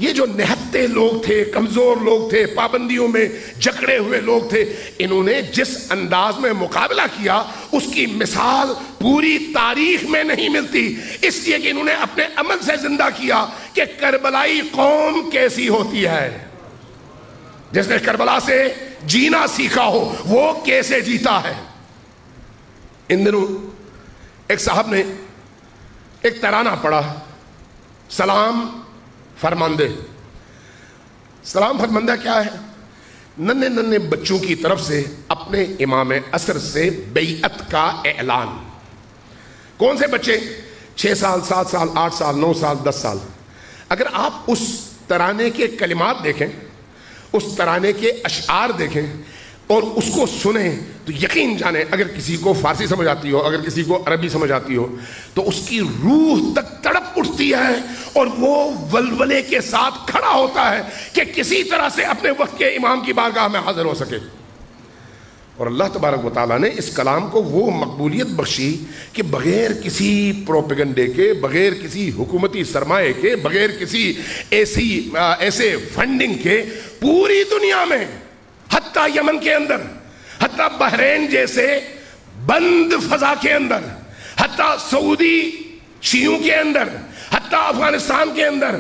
یہ جو نہتے لوگ تھے، کمزور لوگ تھے، پابندیوں میں جکڑے ہوئے لوگ تھے، انہوں نے جس انداز میں مقابلہ کیا اس کی مثال پوری تاریخ میں نہیں ملتی، اس لیے کہ انہوں نے اپنے عمل سے زندہ کیا کہ کربلائی قوم کیسی ہوتی ہے۔ جس نے کربلا سے جینا سیکھا ہو وہ کیسے جیتا ہے۔ ان دنوں ایک صاحب نے ایک ترانہ پڑھا، سلام فرماندے۔ سلام فرماندہ کیا ہے؟ ننھے ننھے بچوں کی طرف سے اپنے امام عصر سے بیعت کا اعلان۔ کون سے بچے؟ 6 سال، 7 سال، 8 سال، 9 سال، 10 سال۔ اگر آپ اس ترانے کے کلمات دیکھیں، اس ترانے کے اشعار دیکھیں اور اس کو سنیں تو یقین جانیں، اگر کسی کو فارسی سمجھ آتی ہو، اگر کسی کو عربی سمجھ آتی ہو تو اس کی روح تک تڑپ اٹھتی ہے اور وہ ولولے کے ساتھ کھڑا ہوتا ہے کہ کسی طرح سے اپنے وقت کے امام کی بارگاہ میں حاضر ہو سکے۔ اور اللہ تبارک و تعالیٰ نے اس کلام کو وہ مقبولیت بخشی کہ بغیر کسی پروپیگنڈے کے، بغیر کسی حکومتی سرمایے کے، بغیر کسی ایسے فنڈنگ کے، پوری دنیا میں، حتیٰ یمن کے اندر، حتیٰ بحرین جیسے بند فضا کے اندر، حتیٰ سعودی شیعوں کے اندر، حتیٰ افغانستان کے اندر،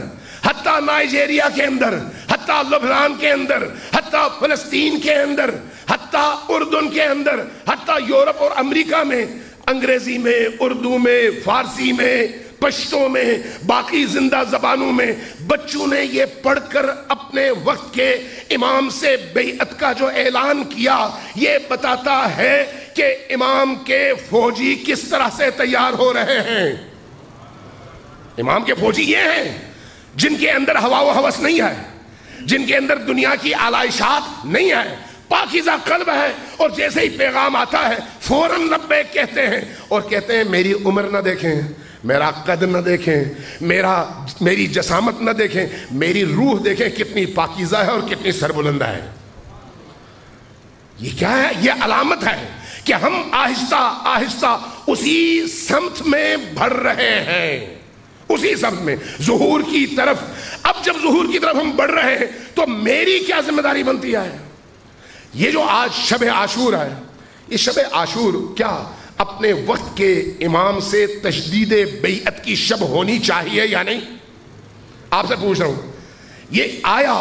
حتیٰ نائجیریا کے اندر، حتیٰ لبنان کے اندر، حتیٰ فلسطین کے اندر، حتیٰ اردن کے اندر، حتیٰ یورپ اور امریکہ میں، انگریزی میں، اردو میں، فارسی میں، پشتوں میں، باقی زندہ زبانوں میں بچوں نے یہ پڑھ کر اپنے وقت کے امام سے بیعت کا جو اعلان کیا، یہ بتاتا ہے کہ امام کے فوجی کس طرح سے تیار ہو رہے ہیں۔ امام کے فوجی یہ ہیں جن کے اندر ہوا و ہوس نہیں ہے، جن کے اندر دنیا کی آلائشات نہیں ہے، پاکیزہ قلب ہے، اور جیسے ہی پیغام آتا ہے فوراً لبیک کہتے ہیں، اور کہتے ہیں میری عمر نہ دیکھیں، میرا قد نہ دیکھیں، میری جسامت نہ دیکھیں، میری روح دیکھیں کتنی پاکیزہ ہے اور کتنی سربلند ہے۔ یہ کیا ہے؟ یہ علامت ہے کہ ہم آہستہ آہستہ اسی سمت میں بڑھ رہے ہیں، اسی سمت میں، ظہور کی طرف۔ اب جب ظہور کی طرف ہم بڑھ رہے ہیں تو میری کیا ذمہ داری بنتی ہے؟ یہ جو آج شب عاشور ہے، یہ شب عاشور کیا اپنے وقت کے امام سے تجدید بیعت کی شب ہونی چاہیے یا نہیں؟ آپ سے پوچھ رہا ہوں، یہ آیا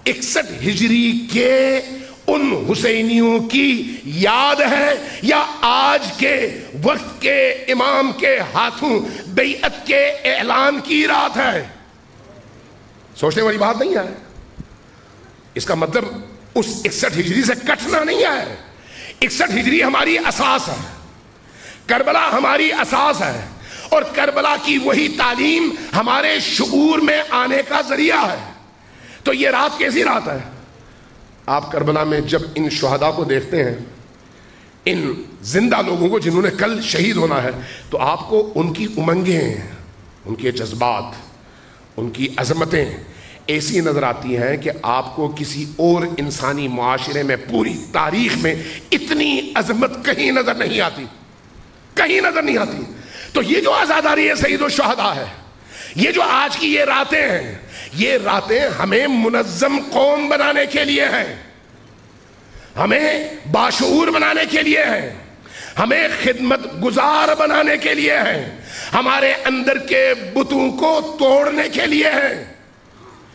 61 ہجری کے ان حسینیوں کی یاد ہے یا آج کے وقت کے امام کے ہاتھوں بیعت کے اعلان کی رات ہے؟ سوچنے والی بات نہیں ہے. اس کا مطلب اس 61 ہجری سے کٹنا نہیں ہے. 61 ہجری ہماری اساس ہے, کربلا ہماری اساس ہے, اور کربلا کی وہی تعلیم ہمارے شعور میں آنے کا ذریعہ ہے. تو یہ رات کیسی رات ہے؟ آپ کربلا میں جب ان شہداء کو دیکھتے ہیں, ان زندہ لوگوں کو جنہوں نے کل شہید ہونا ہے, تو آپ کو ان کی امنگیں, ان کے جذبات, ان کی عظمتیں ایسی نظر آتی ہیں کہ آپ کو کسی اور انسانی معاشرے میں پوری تاریخ میں اتنی عظمت کہیں نظر نہیں آتی, کہیں نظر نہیں آتی. تو یہ جو عزاداری سید الشہداء ہے, یہ جو آج کی یہ راتیں ہیں, یہ راتیں ہمیں منظم قوم بنانے کے لیے ہیں, ہمیں باشعور بنانے کے لیے ہیں, ہمیں خدمت گزار بنانے کے لیے ہیں, ہمارے اندر کے بتوں کو توڑنے کے لیے ہیں.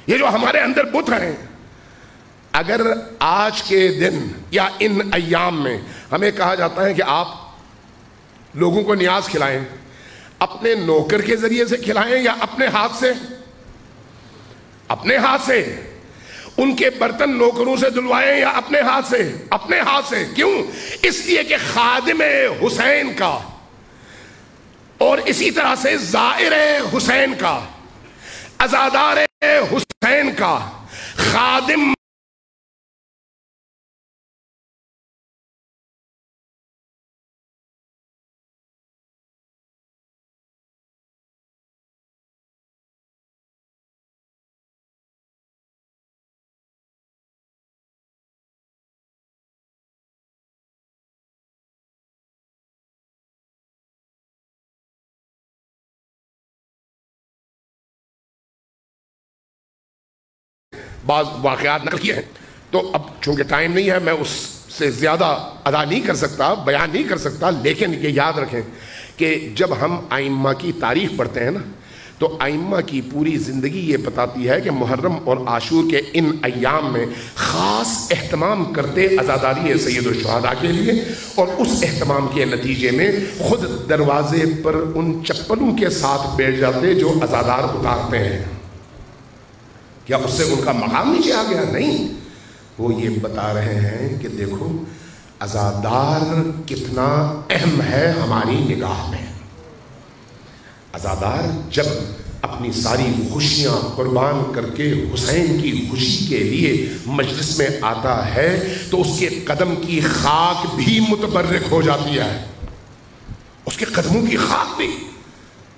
یہ جو ہمارے اندر بت ہیں, اگر آج کے دن یا ان ایام میں ہمیں کہا جاتا ہے کہ آپ لوگوں کو نیاز کھلائیں, اپنے نوکر کے ذریعے سے کھلائیں یا اپنے ہاتھ سے؟ اپنے ہاتھ سے. ان کے برتن نوکروں سے دلوائیں یا اپنے ہاتھ سے؟ اپنے ہاتھ سے. کیوں؟ اس لیے کہ خادم حسین کا اور اسی طرح سے زائر حسین کا, عزادار حسین کا, خادم بعض واقعات نقل کیے ہیں. تو اب چونکہ ٹائم نہیں ہے, میں اس سے زیادہ ادا نہیں کر سکتا, بیان نہیں کر سکتا, لیکن یہ یاد رکھیں کہ جب ہم ائمہ کی تاریخ پڑھتے ہیں نا, تو ائمہ کی پوری زندگی یہ بتاتی ہے کہ محرم اور عاشور کے ان ایام میں خاص اہتمام کرتے عزاداری سید الشہداء کے لیے, اور اس اہتمام کے نتیجے میں خود دروازے پر ان چپلوں کے ساتھ بیٹھ جاتے جو عزادار اتارتے ہیں. کیا اس سے ان کا مقام نیچے آ گیا؟ نہیں. وہ یہ بتا رہے ہیں کہ دیکھو عزادار کتنا اہم ہے ہماری نگاہ میں. عزادار جب اپنی ساری خوشیاں قربان کر کے حسین کی خوشی کے لیے مجلس میں آتا ہے, تو اس کے قدم کی خاک بھی متبرک ہو جاتی ہے. اس کے قدموں کی خاک بھی.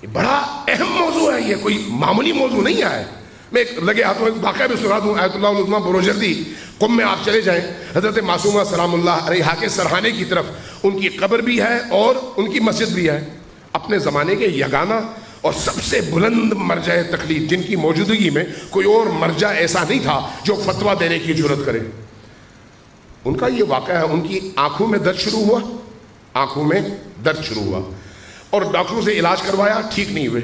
یہ بڑا اہم موضوع ہے, یہ کوئی معمولی موضوع نہیں ہے. میں لگے ہاتھوں ایک واقعہ بھی سنا دوں. آیت اللہ العظمیٰ بروجردی, قم میں آپ چلے جائیں, حضرت معصومہ سلام اللہ علیہا کے سرحانے کی طرف ان کی قبر بھی ہے اور ان کی مسجد بھی ہے. اپنے زمانے کے یگانہ اور سب سے بلند مرجع تقلید, جن کی موجودگی میں کوئی اور مرجع ایسا نہیں تھا جو فتویٰ دینے کی جرت کرے. ان کا یہ واقعہ ہے. ان کی آنکھوں میں درد شروع ہوا, آنکھوں میں درد شروع ہوا, اور ڈاکٹروں سے علاج کروایا, ٹھیک نہیں ہوئے.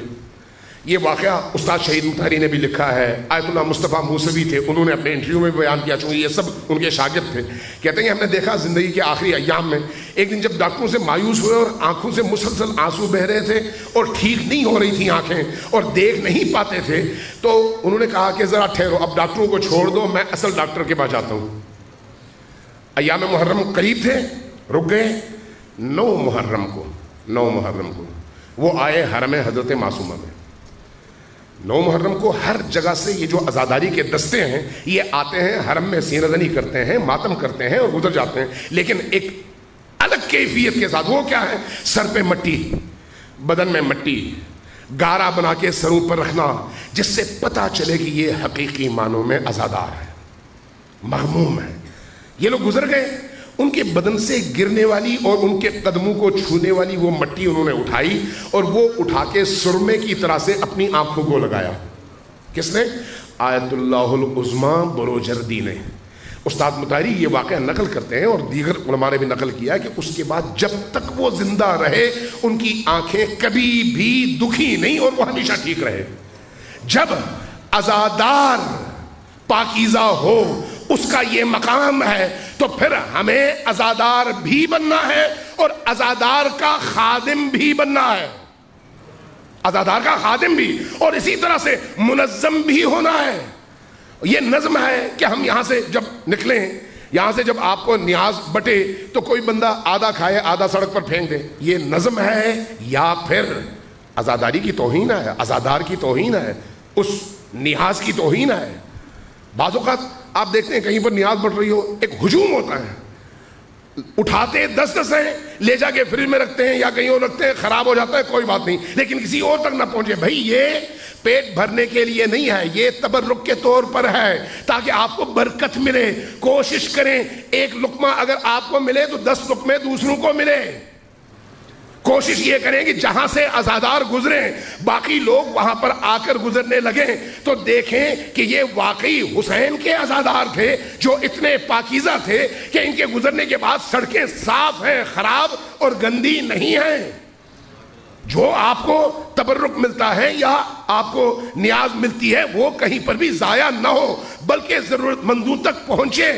یہ واقعہ استاد شہید مطہری نے بھی لکھا ہے. آیت اللہ مصطفیٰ موسوی تھے, انہوں نے اپنے انٹرویو میں بیان کیا, چونکہ یہ سب ان کے شاگرد تھے. کہتے ہیں کہ ہم نے دیکھا زندگی کے آخری ایام میں ایک دن جب ڈاکٹروں سے مایوس ہوئے اور آنکھوں سے مسلسل آنسو بہ رہے تھے اور ٹھیک نہیں ہو رہی تھیں آنکھیں اور دیکھ نہیں پاتے تھے, تو انہوں نے کہا کہ ذرا ٹھہرو, اب ڈاکٹروں کو چھوڑ دو, میں اصل ڈاکٹر کے پاس جاتا ہوں. ایام محرم قریب تھے, رک گئے. 9 محرم کو وہ آئے حرم حضرت معصومہ میں. 9 محرم کو ہر جگہ سے یہ جو عزاداری کے دستے ہیں یہ آتے ہیں, حرم میں سینہ زنی کرتے ہیں, ماتم کرتے ہیں اور گزر جاتے ہیں, لیکن ایک الگ کیفیت کے ساتھ. وہ کیا ہے؟ سر پہ مٹی, بدن میں مٹی, گارا بنا کے سروں پر رکھنا, جس سے پتہ چلے کہ یہ حقیقی معنوں میں عزادار ہے, مغموم ہے. یہ لوگ گزر گئے, ان کے بدن سے گرنے والی اور ان کے قدموں کو چھونے والی وہ مٹی انہوں نے اٹھائی اور وہ اٹھا کے سرمے کی طرح سے اپنی آنکھوں کو لگایا. کس نے؟ آیت اللہ العظمیٰ بروجردی نے. استاد مطہری یہ واقعہ نقل کرتے ہیں اور دیگر علماء نے بھی نقل کیا کہ اس کے بعد جب تک وہ زندہ رہے ان کی آنکھیں کبھی بھی دکھی نہیں اور وہ ہمیشہ ٹھیک رہے. جب عزادار پاکیزہ ہو, اس کا یہ مقام ہے تو پھر ہمیں عزادار بھی بننا ہے اور عزادار کا خادم بھی بننا ہے، عزادار کا خادم بھی، اور اسی طرح سے منظم بھی ہونا ہے۔ یہ نظم ہے کہ ہم یہاں سے جب نکلیں، یہاں سے جب آپ کو نیاز بٹے تو کوئی بندہ آدھا کھائے آدھا سڑک پر پھینک دے، یہ نظم ہے یا پھر عزاداری کی توہین ہے، عزادار کی توہین ہے، اس نیاز کی توہین ہے۔ بعض اوقات آپ دیکھتے ہیں کہیں پر نیاز بڑھ رہی ہو، ایک ہجوم ہوتا ہے، اٹھاتے 10 ہیں، لے جا کے فریج میں رکھتے ہیں یا کہیں اور رکھتے ہیں، خراب ہو جاتا ہے، کوئی بات نہیں، لیکن کسی اور تک نہ پہنچے۔ بھائی یہ پیٹ بھرنے کے لیے نہیں ہے، یہ تبرک کے طور پر ہے تاکہ آپ کو برکت ملے۔ کوشش کریں ایک لقمہ اگر آپ کو ملے تو 10 لقمے دوسروں کو ملے۔ کوشش یہ کریں کہ جہاں سے عزادار گزریں باقی لوگ وہاں پر آ کر گزرنے لگیں تو دیکھیں کہ یہ واقعی حسین کے عزادار تھے جو اتنے پاکیزہ تھے کہ ان کے گزرنے کے بعد سڑکیں صاف ہیں، خراب اور گندی نہیں ہیں۔ جو آپ کو تبرک ملتا ہے یا آپ کو نیاز ملتی ہے وہ کہیں پر بھی ضائع نہ ہو بلکہ ضرورت مندوں تک پہنچے۔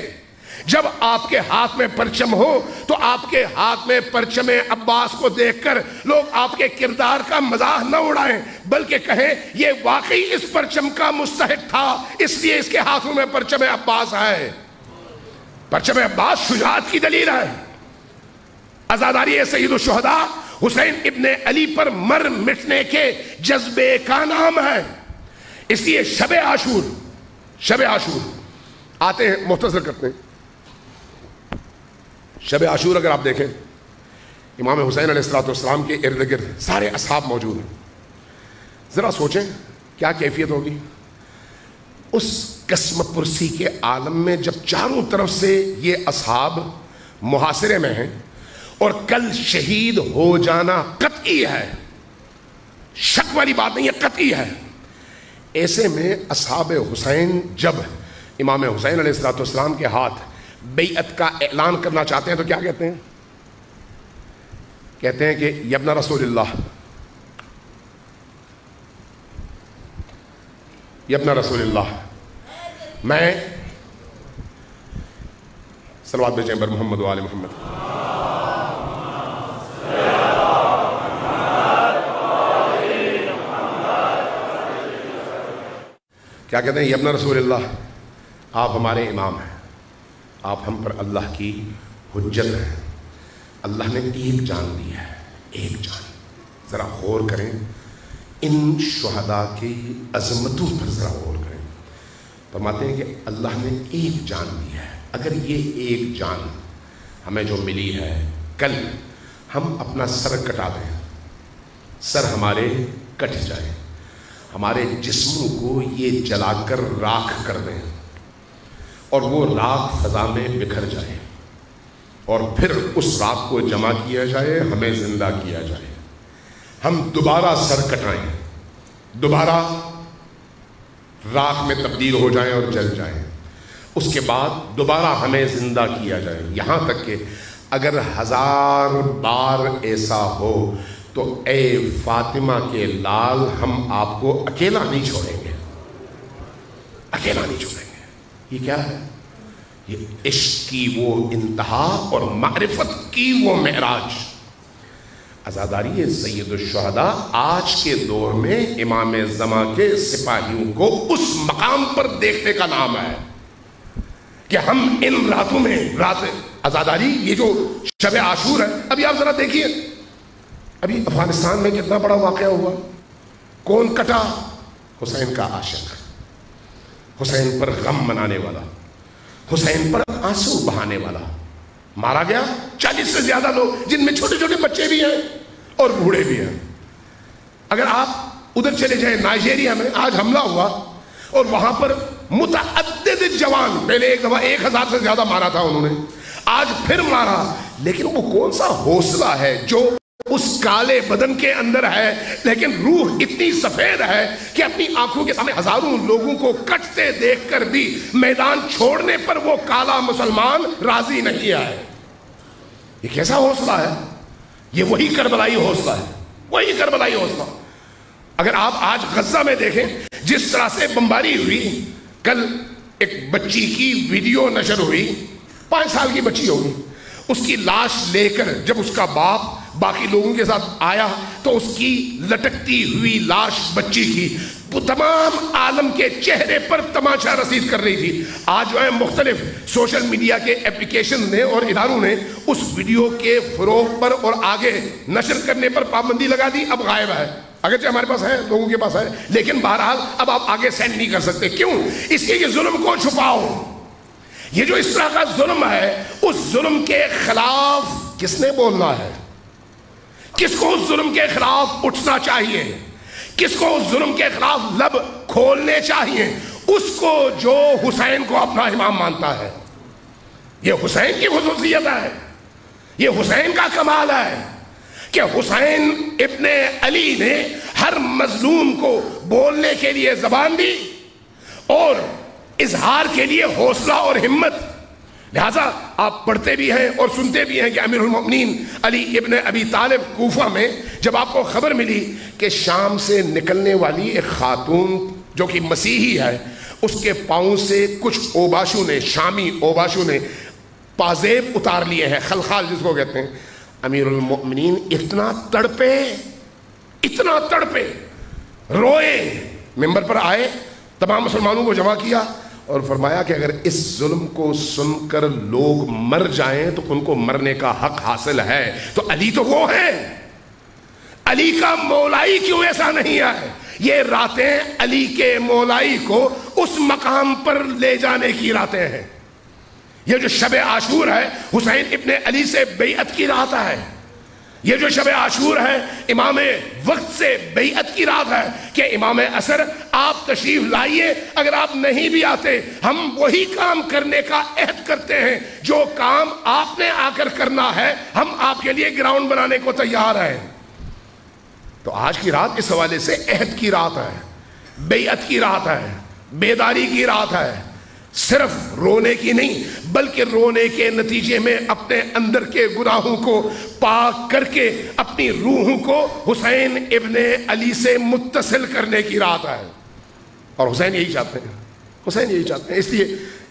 جب آپ کے ہاتھ میں پرچم ہو تو آپ کے ہاتھ میں پرچم عباس کو دیکھ کر لوگ آپ کے کردار کا مزاح نہ اڑائیں بلکہ کہیں یہ واقعی اس پرچم کا مستحق تھا، اس لیے اس کے ہاتھوں میں پرچم عباس ہے۔ پرچم عباس شجاعت کی دلیل ہے۔ عزاداری سید الشہداء حسین ابن علی پر مر مٹنے کے جذبے کا نام ہے۔ اس لیے شب عاشور آتے ہیں، مختصر کرتے ہیں۔ شب عاشور اگر آپ دیکھیں امام حسین علیہ السلام کے ارد گرد سارے اصحاب موجود ہیں، ذرا سوچیں کیا کیفیت ہوگی اس قسم پرسی کے عالم میں جب چاروں طرف سے یہ اصحاب محاصرے میں ہیں اور کل شہید ہو جانا قطعی ہے، شک والی بات نہیں ہے، قطعی ہے۔ ایسے میں اصحاب حسین جب امام حسین علیہ السلام کے ہاتھ بیعت کا اعلان کرنا چاہتے ہیں تو کیا کہتے ہیں؟ کہتے ہیں کہ یا ابن رسول اللہ، یا ابن رسول اللہ، میں صلوات بھیجیں بر محمد و آل محمد۔ کیا کہتے ہیں؟ یا ابن رسول اللہ، آپ ہمارے امام ہیں، آپ ہم پر اللہ کی حجت ہیں، اللہ نے ایک جان دی ہے، ایک جان۔ ذرا غور کریں ان شہداء کی عظمتوں پر، ذرا غور کریں۔ فرماتے ہیں کہ اللہ نے ایک جان دی ہے، اگر یہ ایک جان ہمیں جو ملی ہے کل ہم اپنا سر کٹا دیں، سر ہمارے کٹ جائیں، ہمارے جسموں کو یہ جلا کر راکھ کر دیں اور وہ راکھ فضا میں بکھر جائے اور پھر اس راکھ کو جمع کیا جائے، ہمیں زندہ کیا جائے، ہم دوبارہ سر کٹائیں، دوبارہ راکھ میں تبدیل ہو جائیں اور جل جائیں، اس کے بعد دوبارہ ہمیں زندہ کیا جائے، یہاں تک کہ اگر 1000 بار ایسا ہو تو اے فاطمہ کے لال ہم آپ کو اکیلا نہیں چھوڑیں گے، اکیلا نہیں چھوڑیں گے۔ یہ کیا ہے؟ یہ عشق کی وہ انتہا اور معرفت کی وہ معراج۔ عزاداری سید الشہداء آج کے دور میں امام زماں کے سپاہیوں کو اس مقام پر دیکھنے کا نام ہے کہ ہم ان راتوں میں، رات عزاداری یہ جو شب عاشور ہے، ابھی آپ ذرا دیکھیے ابھی افغانستان میں کتنا بڑا واقعہ ہوا، کون کٹا؟ حسین کا عاشق، حسین پر غم منانے والا، حسین پر آنسو بہانے والا مارا گیا۔ 40 سے زیادہ لوگ جن میں چھوٹے چھوٹے بچے بھی ہیں اور بوڑھے بھی ہیں۔ اگر آپ ادھر چلے جائیں نائجیریا میں آج حملہ ہوا اور وہاں پر متعدد جوان، پہلے ایک دفعہ 1000 سے زیادہ مارا تھا انہوں نے، آج پھر مارا، لیکن وہ کون سا حوصلہ ہے جو اس کالے بدن کے اندر ہے لیکن روح اتنی سفید ہے کہ اپنی آنکھوں کے سامنے ہزاروں لوگوں کو کٹتے دیکھ کر بھی میدان چھوڑنے پر وہ کالا مسلمان راضی نہیں ہے۔ یہ کیسا حوصلہ ہے؟ یہ وہی کربلائی حوصلہ ہے، وہی کربلائی حوصلہ۔ اگر آپ آج غزہ میں دیکھیں جس طرح سے بمباری ہوئی، کل ایک بچی کی ویڈیو نشر ہوئی 5 سال کی بچی ہوگی، اس کی لاش لے کر جب اس کا باپ باقی لوگوں کے ساتھ آیا تو اس کی لٹکتی ہوئی لاش بچی کی تمام عالم کے چہرے پر تماشا رسید کر رہی تھی۔ آج جو ہے مختلف سوشل میڈیا کے اپلیکیشن نے اور اداروں نے اس ویڈیو کے فروغ پر اور آگے نشر کرنے پر پابندی لگا دی، اب غائب ہے، اگرچہ ہمارے پاس ہے، لوگوں کے پاس ہے، لیکن بہرحال اب آپ آگے سینڈ نہیں کر سکتے۔ کیوں؟ اس لیے کہ ظلم کو چھپاؤ۔ یہ جو اس طرح کا ظلم ہے، اس ظلم کے خلاف کس نے بولنا ہے؟ کس کو اس ظلم کے خلاف اٹھنا چاہیے؟ کس کو اس ظلم کے خلاف لب کھولنے چاہیے؟ اس کو جو حسین کو اپنا امام مانتا ہے۔ یہ حسین کی خصوصیت ہے، یہ حسین کا کمال ہے کہ حسین ابن علی نے ہر مظلوم کو بولنے کے لیے زبان دی اور اظہار کے لیے حوصلہ اور ہمت۔ لہذا آپ پڑھتے بھی ہیں اور سنتے بھی ہیں کہ امیر المؤمنین علی ابن ابی طالب کوفہ میں جب آپ کو خبر ملی کہ شام سے نکلنے والی ایک خاتون جو کہ مسیحی ہے، اس کے پاؤں سے کچھ اوباشو نے، شامی اوباشو نے پازیب اتار لیے ہیں، خلخال جس کو کہتے ہیں، امیر المؤمنین اتنا تڑپے، روئے، ممبر پر آئے، تمام مسلمانوں کو جمع کیا اور فرمایا کہ اگر اس ظلم کو سن کر لوگ مر جائیں تو ان کو مرنے کا حق حاصل ہے، تو علی تو وہ ہیں، علی کا مولائی کیوں ایسا نہیں ہے؟ یہ راتیں علی کے مولائی کو اس مقام پر لے جانے کی راتیں ہیں۔ یہ جو شب عاشور ہے حسین ابن علی سے بیعت کی رات ہے، یہ جو شب عاشور ہے امام وقت سے بیعت کی رات ہے کہ امام عصر آپ تشریف لائیے، اگر آپ نہیں بھی آتے ہم وہی کام کرنے کا عہد کرتے ہیں جو کام آپ نے آ کر کرنا ہے، ہم آپ کے لیے گراؤنڈ بنانے کو تیار ہیں۔ تو آج کی رات اس حوالے سے عہد کی رات ہے، بیعت کی رات ہے، بیداری کی رات ہے، صرف رونے کی نہیں بلکہ رونے کے نتیجے میں اپنے اندر کے گناہوں کو پاک کر کے اپنی روحوں کو حسین ابن علی سے متصل کرنے کی رات ہے۔ اور حسین یہی چاہتے ہیں، اس لیے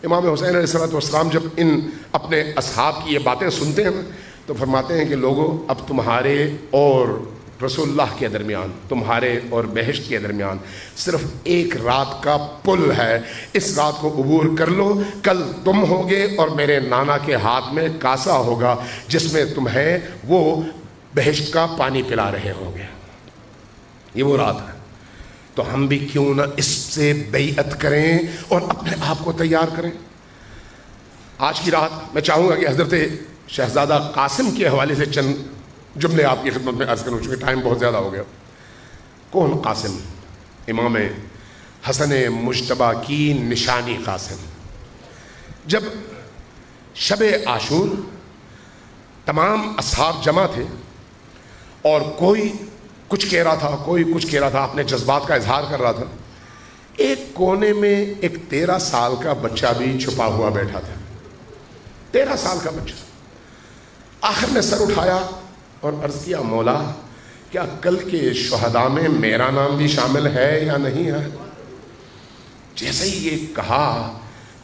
امام حسین علیہ السلام جب ان اپنے اصحاب کی یہ باتیں سنتے ہیں تو فرماتے ہیں کہ لوگوں اب تمہارے اور رسول اللہ کے درمیان، تمہارے اور بہشت کے درمیان صرف ایک رات کا پل ہے، اس رات کو عبور کر لو، کل تم ہوگے اور میرے نانا کے ہاتھ میں کاسا ہوگا جس میں تمہیں وہ بہشت کا پانی پلا رہے ہوں گے۔ یہ وہ رات ہے، تو ہم بھی کیوں نہ اس سے بیعت کریں اور اپنے آپ کو تیار کریں۔ آج کی رات میں چاہوں گا کہ حضرت شہزادہ قاسم کے حوالے سے چند جملے آپ کی خدمت میں عرض کروں، چونکہ ٹائم بہت زیادہ ہو گیا۔ کون قاسم؟ امام حسن مجتبیٰ کی نشانی قاسم۔ جب شب عاشور تمام اصحاب جمع تھے اور کوئی کچھ کہہ رہا تھا، کوئی کچھ کہہ رہا تھا، اپنے جذبات کا اظہار کر رہا تھا، ایک کونے میں ایک 13 سال کا بچہ بھی چھپا ہوا بیٹھا تھا، 13 سال کا بچہ۔ آخر میں سر اٹھایا اور عرض کیا، مولا کیا کل کے شہداء میں میرا نام بھی شامل ہے یا نہیں ہے؟ جیسے ہی یہ کہا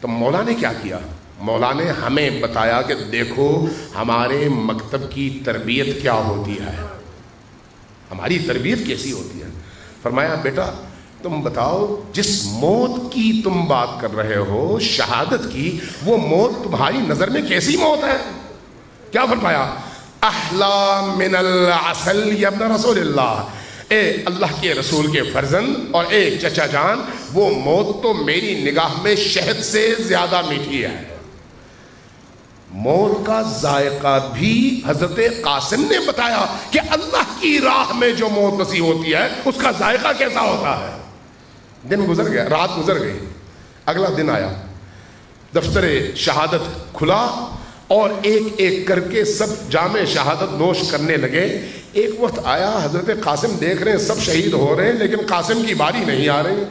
تو مولا نے کیا کیا؟ مولا نے ہمیں بتایا کہ دیکھو ہمارے مکتب کی تربیت کیا ہوتی ہے، ہماری تربیت کیسی ہوتی ہے۔ فرمایا بیٹا تم بتاؤ جس موت کی تم بات کر رہے ہو، شہادت کی، وہ موت تمہاری نظر میں کیسی موت ہے؟ کیا فرمایا؟ احلا من العسل یا ابن رسول اللہ، اے اللہ کے رسول کے فرزند اور اے چچا جان، وہ موت تو میری نگاہ میں شہد سے زیادہ میٹھی ہے۔ موت کا ذائقہ بھی حضرت قاسم نے بتایا کہ اللہ کی راہ میں جو موت نصیب ہوتی ہے اس کا ذائقہ کیسا ہوتا ہے۔ دن گزر گیا، رات گزر گئی، اگلا دن آیا، دفتر شہادت کھلا اور ایک ایک کر کے سب جام شہادت نوش کرنے لگے۔ ایک وقت آیا حضرت قاسم دیکھ رہے ہیں سب شہید ہو رہے ہیں لیکن قاسم کی باری نہیں آ رہی۔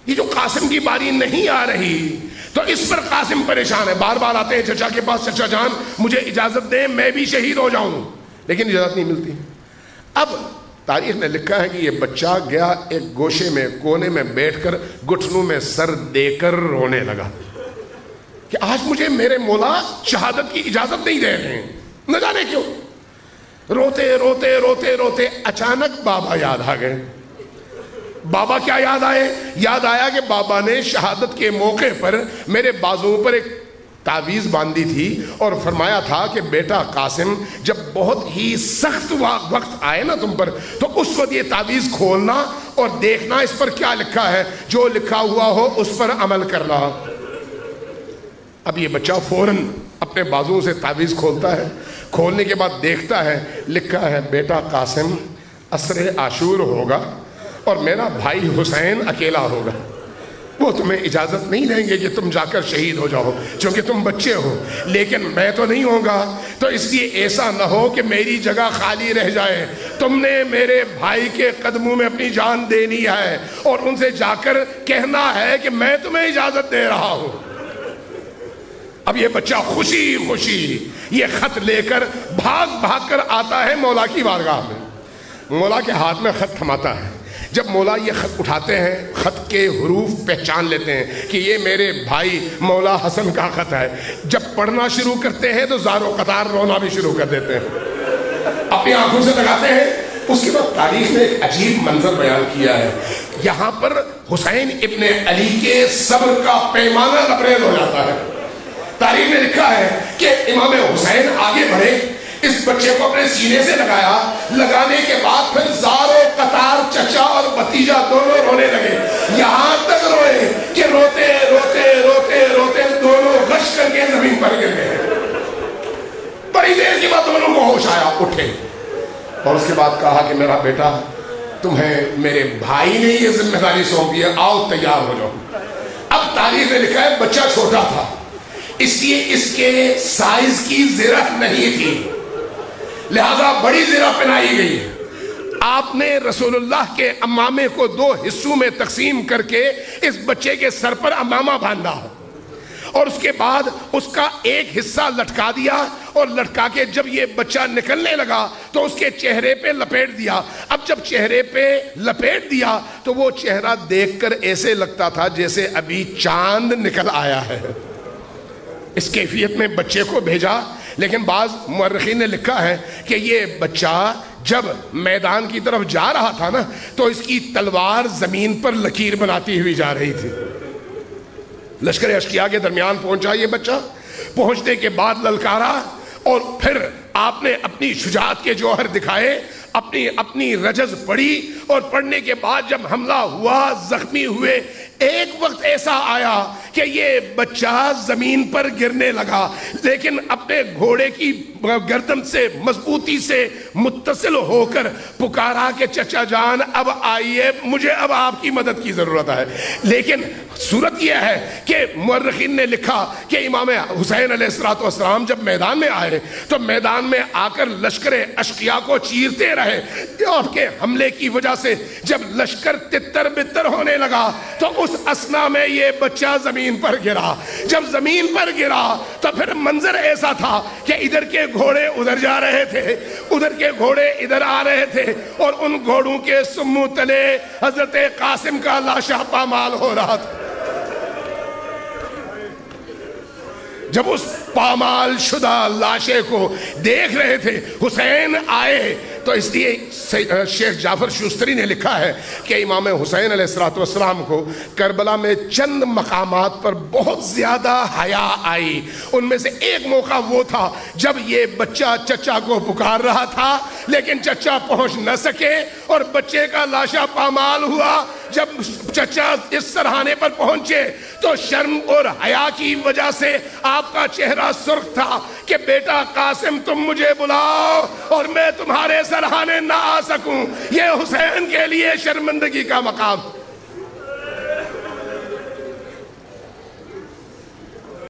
یہ جو قاسم کی باری نہیں آ رہی تو اس پر قاسم پریشان ہے، بار بار آتے ہیں چچا کے پاس، چچا جان مجھے اجازت دیں میں بھی شہید ہو جاؤں، لیکن اجازت نہیں ملتی۔ اب تاریخ نے لکھا ہے کہ یہ بچہ گیا ایک گوشے میں کونے میں بیٹھ کر گھٹنوں میں سر دے کر رونے لگا۔ کہ آج مجھے میرے مولا شہادت کی اجازت نہیں دے رہے ہیں، نہ جانے کیوں۔ روتے روتے روتے روتے اچانک بابا یاد آ گئے۔ بابا کیا یاد آئے؟ یاد آیا کہ بابا نے شہادت کے موقع پر میرے بازوؤں پر ایک تعویذ باندھی تھی اور فرمایا تھا کہ بیٹا قاسم، جب بہت ہی سخت وقت آئے نا تم پر، تو اس وقت یہ تعویذ کھولنا اور دیکھنا اس پر کیا لکھا ہے، جو لکھا ہوا ہو اس پر عمل کرنا۔ اب یہ بچہ فوراً اپنے بازوؤں سے تعویذ کھولتا ہے، کھولنے کے بعد دیکھتا ہے، لکھا ہے بیٹا قاسم عصر عاشور ہوگا اور میرا بھائی حسین اکیلا ہوگا، وہ تمہیں اجازت نہیں دیں گے کہ تم جا کر شہید ہو جاؤ چونکہ تم بچے ہو، لیکن میں تو نہیں ہوں گا، تو اس لیے ایسا نہ ہو کہ میری جگہ خالی رہ جائے، تم نے میرے بھائی کے قدموں میں اپنی جان دینی ہے اور ان سے جا کر کہنا ہے کہ میں تمہیں اجازت دے رہا ہوں۔ اب یہ بچہ خوشی خوشی یہ خط لے کر بھاگ کر آتا ہے مولا کی بارگاہ میں، مولا کے ہاتھ میں خط تھماتا ہے۔ جب مولا یہ خط اٹھاتے ہیں، خط کے حروف پہچان لیتے ہیں کہ یہ میرے بھائی مولا حسن کا خط ہے، جب پڑھنا شروع کرتے ہیں تو زار و قطار رونا بھی شروع کر دیتے ہیں، اپنی آنکھوں سے لگاتے ہیں۔ اس کے بعد تاریخ نے ایک عجیب منظر بیان کیا ہے، یہاں پر حسین ابن علی کے صبر کا پیمانہ لبریز ہو جاتا ہے۔ تاریخ نے لکھا ہے کہ امام حسین آگے بڑھے، اس بچے کو اپنے سینے سے لگایا، لگانے کے بعد پھر زار و قطار چچا اور بھتیجا دونوں رونے لگے، یہاں تک روئے کہ روتے روتے روتے روتے دونوں غش کر کے زمین پر گر گئے۔ بڑی دیر کے بعد دونوں کو ہوش آیا، اٹھے اور اس کے بعد کہا کہ میرا بیٹا، تمہیں میرے بھائی نے یہ ذمہ داری سونپی ہے، آؤ تیار ہو جاؤ۔ اب تاریخ نے لکھا ہے بچہ چھوٹا تھا، اس لیے اس کے سائز کی زرہ نہیں تھی، لہذا بڑی زرہ پہنائی گئی۔ آپ نے رسول اللہ کے امامے کو 2 حصوں میں تقسیم کر کے اس بچے کے سر پر امامہ باندھا اور اس کے بعد اس کا ایک حصہ لٹکا دیا، اور لٹکا کے جب یہ بچہ نکلنے لگا تو اس کے چہرے پہ لپیٹ دیا۔ اب جب چہرے پہ لپیٹ دیا تو وہ چہرہ دیکھ کر ایسے لگتا تھا جیسے ابھی چاند نکل آیا ہے۔ اس کیفیت میں بچے کو بھیجا، لیکن بعض مورخین نے لکھا ہے کہ یہ بچہ جب میدان کی طرف جا رہا تھا نا تو اس کی تلوار زمین پر لکیر بناتی ہوئی جا رہی تھی۔ لشکر اشقیاء کے درمیان پہنچا یہ بچہ، پہنچنے کے بعد للکارا اور پھر آپ نے اپنی شجاعت کے جوہر دکھائے، اپنی رجز پڑھی، اور پڑھنے کے بعد جب حملہ ہوا زخمی ہوئے، ایک وقت ایسا آیا کہ یہ بچہ زمین پر گرنے لگا، لیکن اپنے گھوڑے کی گردن سے مضبوطی سے متصل ہو کر پکارا کہ چچا جان اب آئیے، مجھے اب آپ کی مدد کی ضرورت ہے۔ لیکن صورت یہ ہے کہ مورخین نے لکھا کہ امام حسین علیہ السلام جب میدان میں آئے تو میدان میں آ کر لشکر اشقیاء کو چیرتے رہے، اور کے حملے کی وجہ سے جب لشکر تتر بتر ہونے لگا تو اس اسنا میں یہ بچہ زمین پر گرا۔ جب زمین پر گرا تو پھر منظر ایسا تھا کہ ادھر کے گھوڑے ادھر جا رہے تھے، ادھر کے گھوڑے ادھر آ رہے تھے، اور ان گھوڑوں کے سمو تلے حضرت قاسم کا لاشا پامال ہو رہا تھا۔ جب اس پامال شدہ لاشے کو دیکھ رہے تھے حسین آئے، تو اس لیے شیخ جعفر شوستری نے لکھا ہے کہ امام حسین علیہ السلام کو کربلا میں چند مقامات پر بہت زیادہ حیا آئی۔ ان میں سے ایک موقع وہ تھا جب یہ بچہ چچا کو پکار رہا تھا لیکن چچا پہنچ نہ سکے اور بچے کا لاشا پامال ہوا۔ جب چچا اس سرحانے پر پہنچے تو شرم اور حیا کی وجہ سے آپ کا چہرہ سرخ تھا کہ بیٹا قاسم تم مجھے بلاؤ اور میں تمہارے سرحانے نہ آ سکوں، یہ حسین کے لیے شرمندگی کا مقام۔